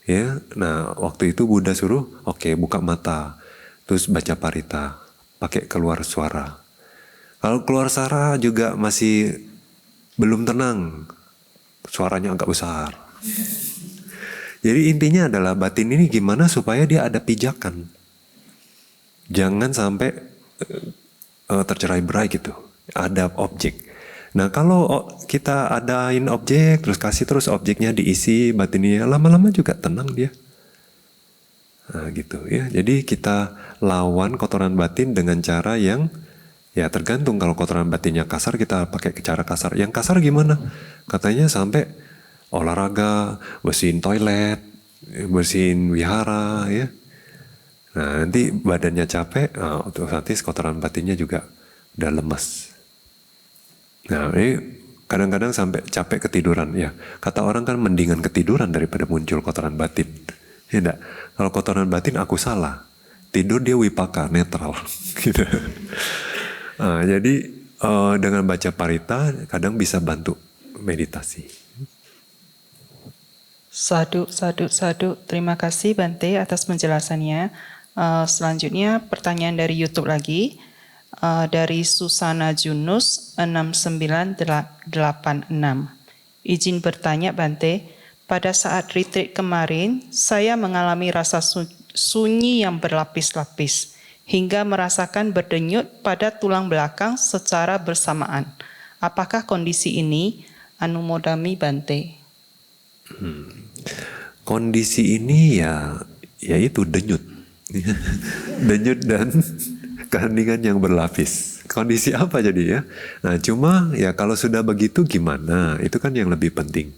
Ya, nah waktu itu Buddha suruh, buka mata, terus baca parita, pakai keluar suara. Kalau keluar suara juga masih belum tenang, suaranya agak besar. Jadi intinya adalah batin ini gimana supaya dia ada pijakan. Jangan sampai tercerai-berai gitu, ada objek. Nah kalau kita adain objek, terus kasih terus objeknya diisi batinnya, lama-lama juga tenang dia. Nah gitu ya, jadi kita lawan kotoran batin dengan cara yang ya tergantung. Kalau kotoran batinnya kasar, kita pakai cara kasar. Yang kasar gimana? Katanya sampai olahraga, bersihin toilet, bersihin wihara ya. Nah nanti badannya capek, otomatis kotoran batinnya juga udah lemas. Nah ini kadang-kadang sampai capek ketiduran ya. Kata orang kan mendingan ketiduran daripada muncul kotoran batin. Ya enggak? Kalau kotoran batin aku salah. Tidur dia wipaka, netral. Gitu. Nah, jadi dengan baca parita kadang bisa bantu meditasi. Sadu. Terima kasih Bante atas penjelasannya. Selanjutnya pertanyaan dari YouTube lagi. Dari Susana Junus 6986. Izin bertanya Bante, pada saat retreat kemarin saya mengalami rasa sunyi yang berlapis-lapis hingga merasakan berdenyut pada tulang belakang secara bersamaan. Apakah kondisi ini anumodami Bante? Kondisi ini ya itu denyut. Denyut dan keheningan yang berlapis. Kondisi apa jadi ya? Nah cuma ya kalau sudah begitu gimana? Itu kan yang lebih penting.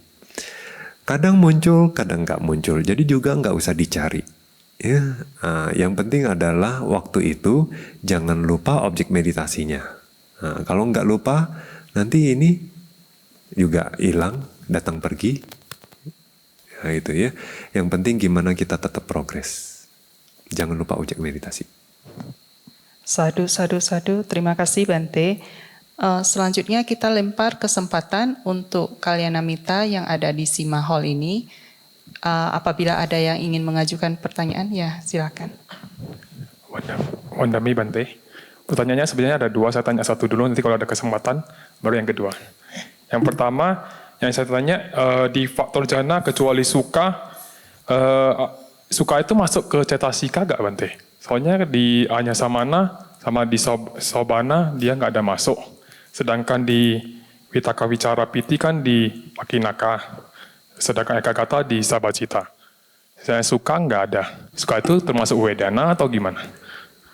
Kadang muncul, kadang nggak muncul. Jadi juga nggak usah dicari. Ya, yang penting adalah waktu itu jangan lupa objek meditasinya. Nah, kalau nggak lupa, nanti ini juga hilang, datang pergi. Nah, itu ya. Yang penting gimana kita tetap progres. Jangan lupa objek meditasi. Sadu. Terima kasih Bante. Selanjutnya kita lempar kesempatan untuk Kalyanamita yang ada di Sima Hall ini. Apabila ada yang ingin mengajukan pertanyaan, ya silakan. Wandami Bante. Pertanyaannya sebenarnya ada dua, saya tanya satu dulu, nanti kalau ada kesempatan, baru yang kedua. Yang pertama, yang saya tanya, di faktor jana kecuali suka, suka itu masuk ke cetasika gak Bante? Soalnya di Anyasamana sama di Sobana dia nggak ada masuk. Sedangkan di Vitaka Wicara Piti kan di Makinaka. Sedangkan Ekagata di Sabacita. Saya suka nggak ada. Suka itu termasuk Wedana atau gimana?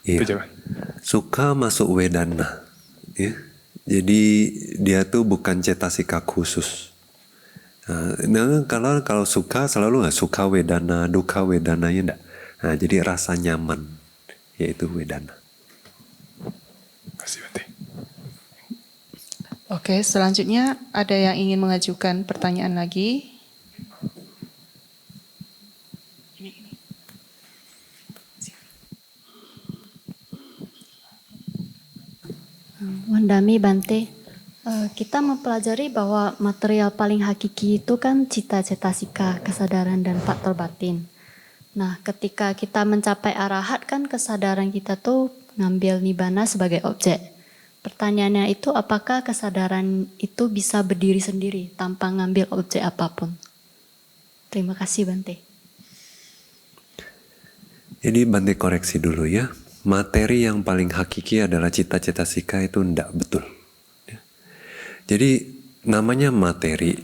Iya. Suka masuk Wedana. Ya. Jadi dia tuh bukan cetasika khusus. Nah, kalau suka selalu nggak suka Wedana, duka Wedana ya enggak. Nah, jadi rasa nyaman yaitu Wedana. Terima kasih Bante. Oke, selanjutnya ada yang ingin mengajukan pertanyaan lagi? Wandami Bante, kita mempelajari bahwa material paling hakiki itu kan cita cetasika, kesadaran dan faktor batin. Nah, ketika kita mencapai arahat kan kesadaran kita tuh ngambil nibbana sebagai objek. Pertanyaannya itu apakah kesadaran itu bisa berdiri sendiri tanpa ngambil objek apapun? Terima kasih Bante. Jadi Bante koreksi dulu ya. Materi yang paling hakiki adalah cita-cita sika itu tidak betul. Jadi namanya materi.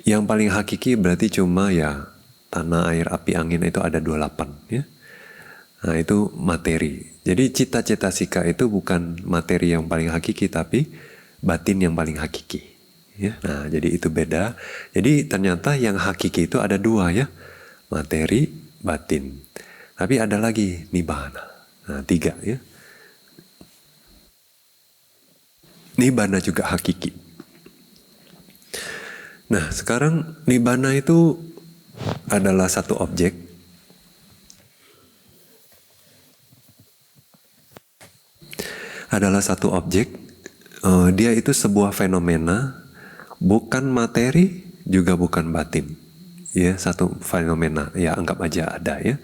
Yang paling hakiki berarti cuma ya tanah, air, api, angin itu ada 28 ya. Nah itu materi. Jadi cita-cita sika itu bukan materi yang paling hakiki tapi batin yang paling hakiki. Ya. Nah jadi itu beda. Jadi ternyata yang hakiki itu ada dua ya. Materi, batin. Tapi ada lagi nibbana. Nah 3 ya. Nibbana juga hakiki. Nah sekarang nibbana itu adalah satu objek. Adalah satu objek. Dia itu sebuah fenomena, bukan materi, juga bukan batin. Ya, satu fenomena. Ya, anggap aja ada ya.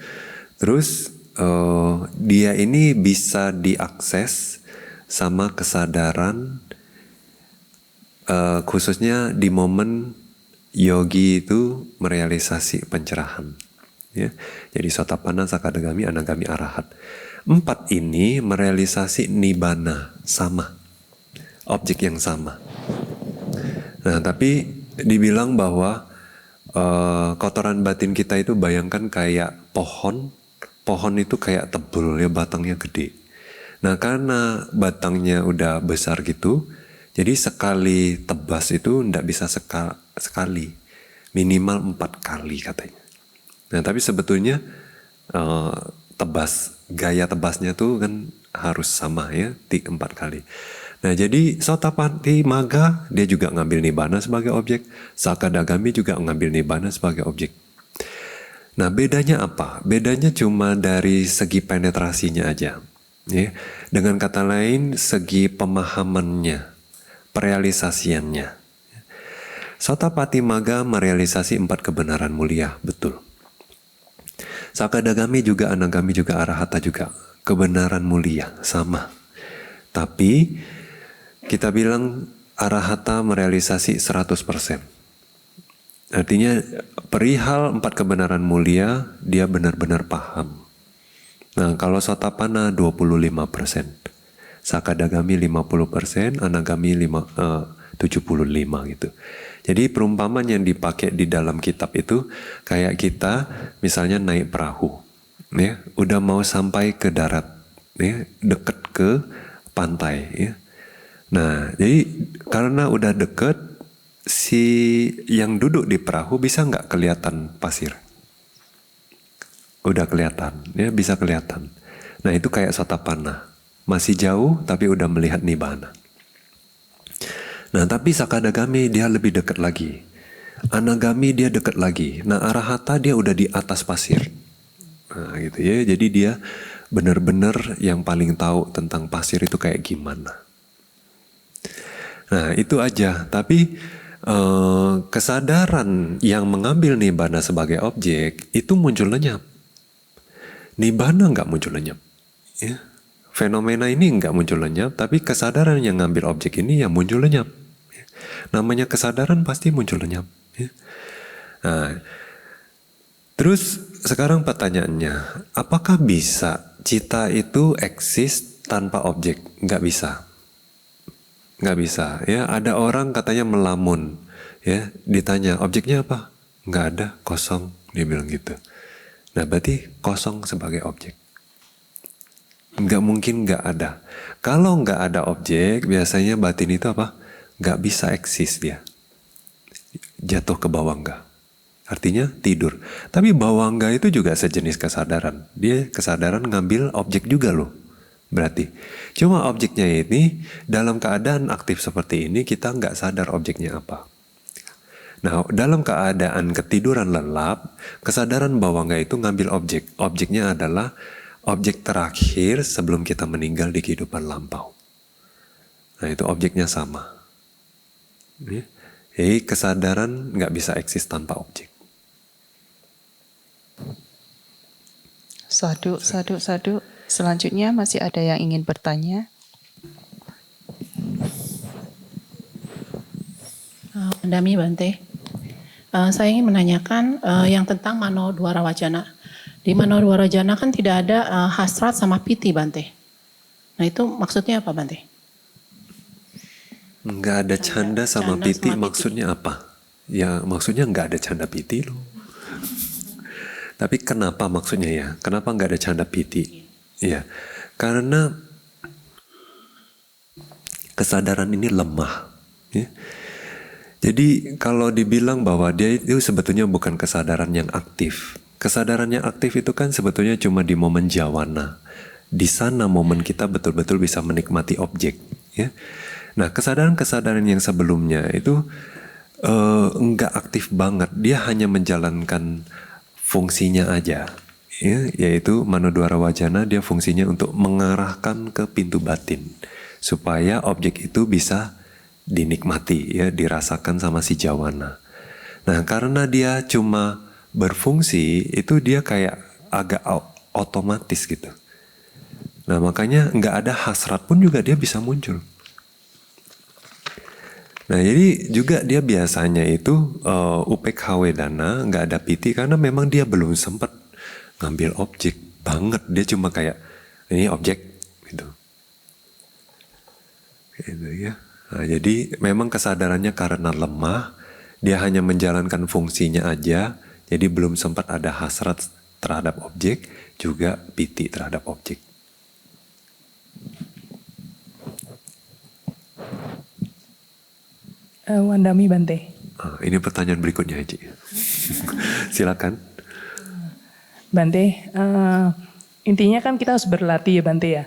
Terus dia ini bisa diakses sama kesadaran, khususnya di momen yogi itu merealisasi pencerahan. Ya. Jadi Sotapanna, Sakadagami, Anagami, Arahat. 4 ini merealisasi nibbana sama, objek yang sama. Nah, tapi dibilang bahwa kotoran batin kita itu bayangkan kayak pohon. Pohon itu kayak tebel ya, batangnya gede. Nah, karena batangnya udah besar gitu, jadi sekali tebas itu ndak bisa sekali, minimal 4 kali katanya. Nah, tapi sebetulnya gaya tebasnya tuh kan harus sama ya, 4 kali. Nah, jadi Sotapati Magga dia juga ngambil nibbana sebagai objek, Sakadagami juga ngambil nibbana sebagai objek. Nah, bedanya apa? Bedanya cuma dari segi penetrasinya aja. Ya. Dengan kata lain, segi pemahamannya, perealisasiannya. Sotapati Magga merealisasi 4 kebenaran mulia, betul. Sakadagami juga, Anagami juga, Arahata juga. Kebenaran mulia, sama. Tapi kita bilang Arahata merealisasi 100%. Artinya perihal 4 kebenaran mulia, dia benar-benar paham. Nah, kalau Sotapanna 25%. Sakadagami 50%, Anagami 75 gitu. Jadi perumpamaan yang dipakai di dalam kitab itu kayak kita misalnya naik perahu, ya, udah mau sampai ke darat, ya, deket ke pantai, ya. Nah, jadi karena udah deket, si yang duduk di perahu bisa nggak kelihatan pasir? Udah kelihatan, ya, bisa kelihatan. Nah, itu kayak Sotapanna, masih jauh tapi udah melihat nibbana. Nah, tapi Sakadagami dia lebih dekat lagi. Anagami dia dekat lagi. Nah, Arahata dia udah di atas pasir. Nah, gitu ya. Jadi dia benar-benar yang paling tahu tentang pasir itu kayak gimana. Nah, itu aja. Tapi kesadaran yang mengambil nibbana sebagai objek itu muncul lenyap. Nibbana nggak muncul lenyap. Ya. Fenomena ini nggak muncul lenyap, tapi kesadaran yang ngambil objek ini yang muncul lenyap. Namanya kesadaran pasti muncul lenyap. Ya. Nah, terus sekarang pertanyaannya, apakah bisa cita itu eksis tanpa objek? Nggak bisa. Nggak bisa. Ya, ada orang katanya melamun. Ya, ditanya objeknya apa? Nggak ada, kosong. Dia bilang gitu. Nah, berarti kosong sebagai objek. Nggak mungkin nggak ada. Kalau nggak ada objek, biasanya batin itu apa? Nggak bisa eksis dia. Jatuh ke bawangga. Artinya tidur. Tapi bawangga itu juga sejenis kesadaran. Dia kesadaran ngambil objek juga loh. Berarti. Cuma objeknya ini dalam keadaan aktif seperti ini kita nggak sadar objeknya apa. Nah, dalam keadaan ketiduran lelap, kesadaran bawangga itu ngambil objek. Objeknya adalah objek terakhir sebelum kita meninggal di kehidupan lampau. Nah itu objeknya sama. Ya. Jadi kesadaran nggak bisa eksis tanpa objek. Sadu. Selanjutnya masih ada yang ingin bertanya? Wandami Bante, saya ingin menanyakan yang tentang Mano Dwara Wajana. Di Mano Dwara Wajana kan tidak ada hasrat sama piti Bante. Nah itu maksudnya apa Bante? Nggak ada canda sama canda piti sama piti. maksudnya apa? Ya maksudnya nggak ada canda piti loh. Tapi kenapa maksudnya ya? Kenapa nggak ada canda piti? Ya, karena kesadaran ini lemah. Ya. Jadi kalau dibilang bahwa dia itu sebetulnya bukan kesadaran yang aktif. Kesadaran yang aktif itu kan sebetulnya cuma di momen jawana. Di sana momen kita betul-betul bisa menikmati objek. Ya. Nah kesadaran-kesadaran yang sebelumnya itu enggak aktif banget. Dia hanya menjalankan fungsinya aja. Ya, yaitu Manodwara Wajana dia fungsinya untuk mengarahkan ke pintu batin. Supaya objek itu bisa dinikmati, ya, dirasakan sama si jawana. Nah, karena dia cuma berfungsi, itu dia kayak agak otomatis gitu. Nah, makanya nggak ada hasrat pun juga dia bisa muncul. Nah, jadi juga dia biasanya itu UPK Wedana nggak ada piti karena memang dia belum sempat ngambil objek banget. Dia cuma kayak ini objek gitu. Gitu ya. Nah, jadi memang kesadarannya karena lemah, dia hanya menjalankan fungsinya aja, jadi belum sempat ada hasrat terhadap objek, juga piti terhadap objek. Wandami Bante. Ini pertanyaan berikutnya, Haji. Silakan. Bante, intinya kan kita harus berlatih ya Bante ya.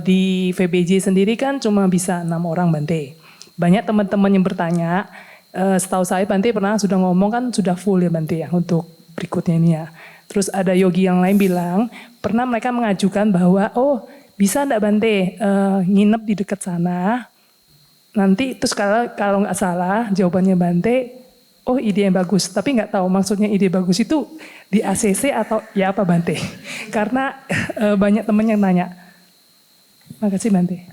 Di VBJ sendiri kan cuma bisa 6 orang Bante. Banyak teman-teman yang bertanya, setahu saya Bante pernah sudah ngomong kan sudah full ya Bante ya untuk berikutnya ini ya. Terus ada yogi yang lain bilang, pernah mereka mengajukan bahwa bisa enggak Bante nginep di dekat sana. Nanti terus kalau nggak salah jawabannya Bante, ide yang bagus. Tapi nggak tahu maksudnya ide bagus itu di ACC atau ya apa Bante. Karena banyak teman yang nanya. Makasih Bante.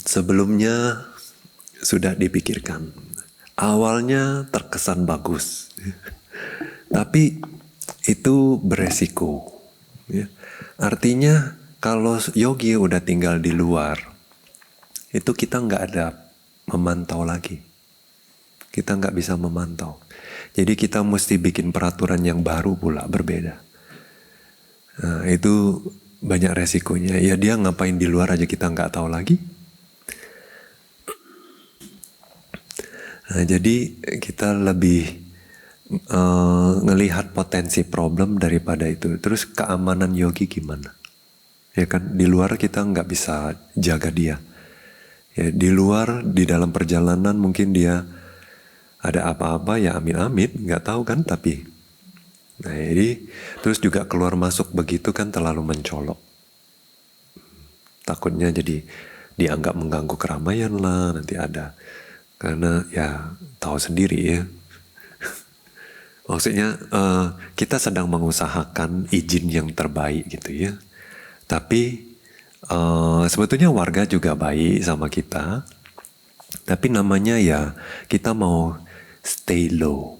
Sebelumnya sudah dipikirkan. Awalnya terkesan bagus. Tapi itu beresiko. Ya. Artinya kalau yogi udah tinggal di luar, itu kita nggak ada memantau lagi. Kita nggak bisa memantau. Jadi kita mesti bikin peraturan yang baru pula, berbeda. Nah, itu banyak resikonya. Ya dia ngapain di luar aja kita nggak tahu lagi. Nah, jadi kita lebih ngelihat potensi problem daripada itu. Terus keamanan yogi gimana? Ya kan di luar kita nggak bisa jaga dia. Ya di luar di dalam perjalanan mungkin dia ada apa-apa ya amit-amit nggak tahu kan tapi. Nah jadi terus juga keluar masuk begitu kan terlalu mencolok. Takutnya jadi dianggap mengganggu keramaian lah nanti ada. Karena ya tahu sendiri ya. Maksudnya kita sedang mengusahakan izin yang terbaik gitu ya. Tapi sebetulnya warga juga baik sama kita. Tapi namanya ya kita mau stay low.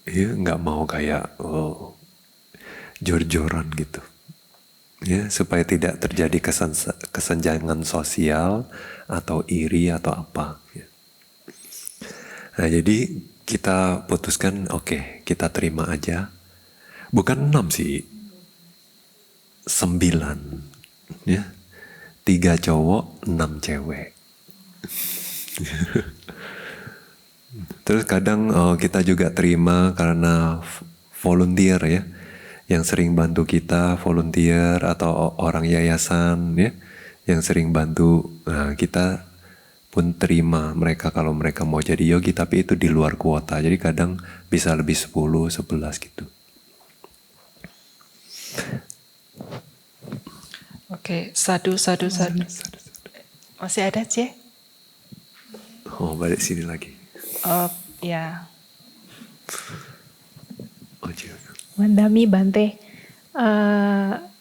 Ya, nggak mau kayak jor-joran gitu. Ya, supaya tidak terjadi kesenjangan sosial atau iri atau apa. Ya. Nah jadi kita putuskan, oke, kita terima aja. Bukan 6 sih, 9. Ya. 3 cowok, 6 cewek. Terus kadang kita juga terima karena volunteer ya. Yang sering bantu kita, volunteer atau orang yayasan ya. Yang sering bantu, nah kita pun terima mereka kalau mereka mau jadi yogi, tapi itu di luar kuota. Jadi kadang bisa lebih 10, 11 gitu. Oke, sadu. Masih ada, C? Oh, balik sini lagi. Oh, ya. Oh, C. Wandami Bante,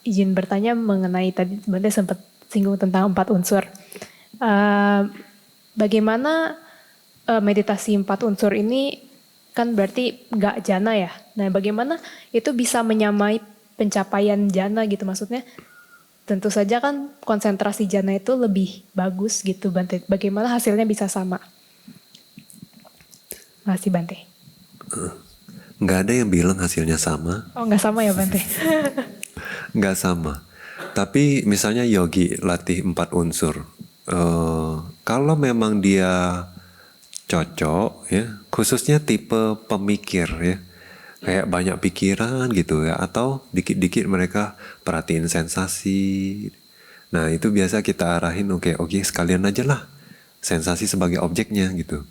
izin bertanya mengenai tadi Bante sempat singgung tentang 4 unsur. Bagaimana meditasi 4 unsur ini kan berarti nggak jana ya? Nah, bagaimana itu bisa menyamai pencapaian jana gitu maksudnya? Tentu saja kan konsentrasi jana itu lebih bagus gitu Bante. Bagaimana hasilnya bisa sama? Makasih Bante. Nggak ada yang bilang hasilnya sama. Oh nggak sama ya Bante? Nggak sama. Tapi misalnya yogi latih 4 unsur. Kalau memang dia cocok ya, khususnya tipe pemikir ya, kayak banyak pikiran gitu ya, atau dikit-dikit mereka perhatiin sensasi. Nah itu biasa kita arahin, oke sekalian aja lah sensasi sebagai objeknya gitu.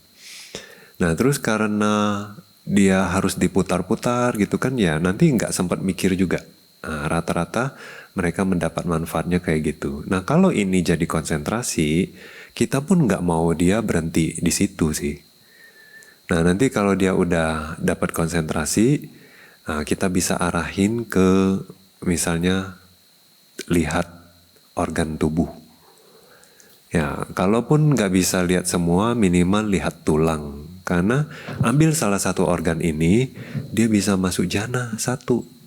Nah terus karena dia harus diputar-putar gitu kan ya, nanti nggak sempat mikir juga. Nah, rata-rata mereka mendapat manfaatnya kayak gitu. Nah kalau ini jadi konsentrasi, kita pun nggak mau dia berhenti di situ sih. Nah nanti kalau dia udah dapat konsentrasi, nah, kita bisa arahin ke misalnya lihat organ tubuh. Ya kalaupun nggak bisa lihat semua, minimal lihat tulang. Karena ambil salah satu organ ini, dia bisa masuk jana 1.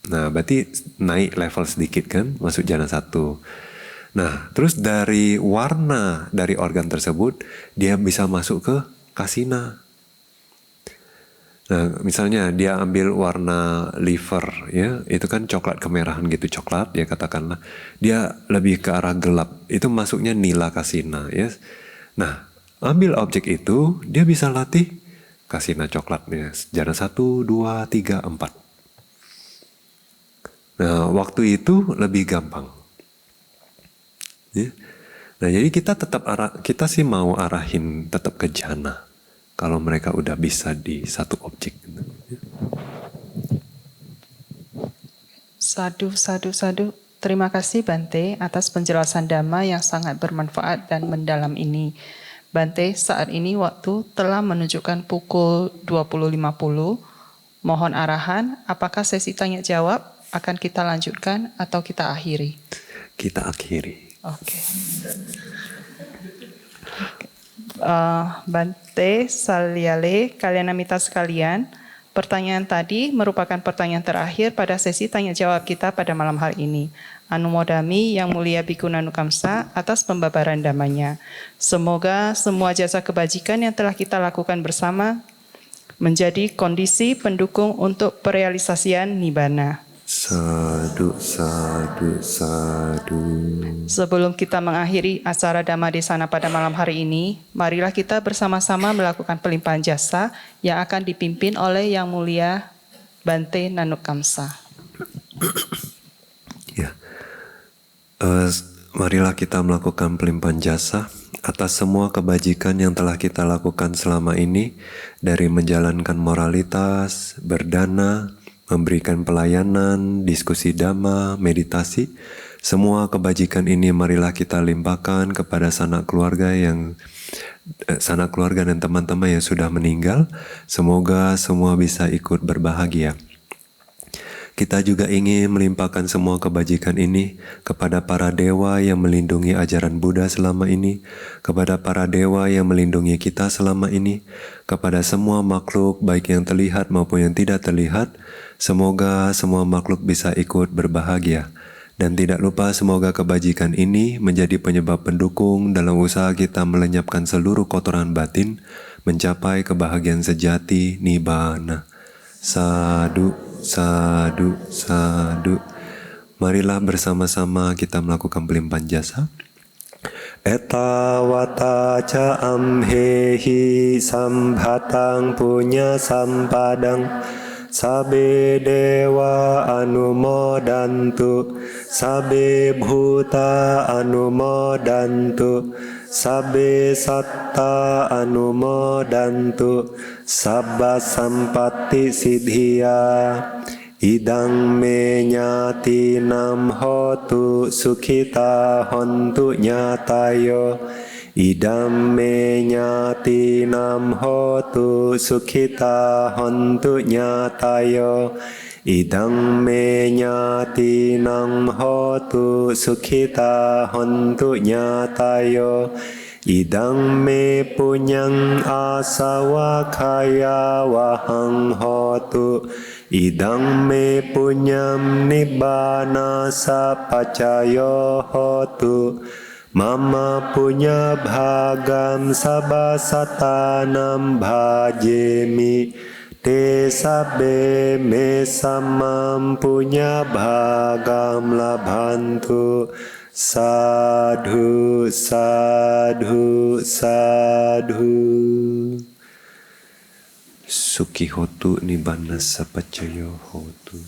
Nah, berarti naik level sedikit kan, masuk jana 1. Nah, terus dari warna dari organ tersebut, dia bisa masuk ke kasina. Nah, misalnya dia ambil warna liver, ya, itu kan coklat kemerahan gitu, coklat, ya katakanlah. Dia lebih ke arah gelap, itu masuknya nila kasina, ya. Nah, ambil objek itu, dia bisa latih kasina coklatnya, jana 1, 2, 3, 4. Nah, waktu itu lebih gampang. Ya. Nah, jadi kita sih mau arahin tetap ke jana kalau mereka udah bisa di satu objek. Sadu. Terima kasih Bante atas penjelasan Dhamma yang sangat bermanfaat dan mendalam ini. Bante, saat ini waktu telah menunjukkan pukul 20.50. Mohon arahan, apakah sesi tanya jawab akan kita lanjutkan atau kita akhiri? Kita akhiri. Oke. Bante, Salyale, Kalyanamita sekalian, pertanyaan tadi merupakan pertanyaan terakhir pada sesi tanya jawab kita pada malam hari ini. Anumodami Yang Mulia Bhikkhu Nanukamsa atas pembabaran damanya. Semoga semua jasa kebajikan yang telah kita lakukan bersama menjadi kondisi pendukung untuk perealisasian Nibbana. Sadu. Sebelum kita mengakhiri acara Dhamma Desana pada malam hari ini, marilah kita bersama-sama melakukan pelimpahan jasa yang akan dipimpin oleh Yang Mulia Bante Nanukamsa. Ya, marilah kita melakukan pelimpahan jasa atas semua kebajikan yang telah kita lakukan selama ini, dari menjalankan moralitas, berdana, memberikan pelayanan, diskusi dhamma, meditasi. Semua kebajikan ini marilah kita limpahkan kepada sanak keluarga dan teman-teman yang sudah meninggal. Semoga semua bisa ikut berbahagia. Kita juga ingin melimpahkan semua kebajikan ini kepada para dewa yang melindungi ajaran Buddha selama ini, kepada para dewa yang melindungi kita selama ini, kepada semua makhluk baik yang terlihat maupun yang tidak terlihat. Semoga semua makhluk bisa ikut berbahagia. Dan tidak lupa semoga kebajikan ini menjadi penyebab pendukung dalam usaha kita melenyapkan seluruh kotoran batin, mencapai kebahagiaan sejati Nibbana. Sadu. Marilah bersama-sama kita melakukan pelimpahan jasa. Etawata ca amhehi sambhatang punya sampadang sabe dewa anumodantu sabe bhuta anumodantu Sabbe satta anumodantu. Sabba sampatti siddhya. Idang me nyatinam hotu sukhita hontu nyatayo. Idam me nyatinam hotu sukhita hontu nyatayo. Idang me nyatinam hotu sukhita hontu nyatayo. Idang me punyang asawakaya wahang hotu. Idang me punyam nibbana sapacayo hotu. Mama punya bhagam sabasatanam bhajemi. Te sabbe me samam punya bhagam labhantu. Sadhu, sadhu, sadhu. Sukhi hotu nibbana sapacayo hotu.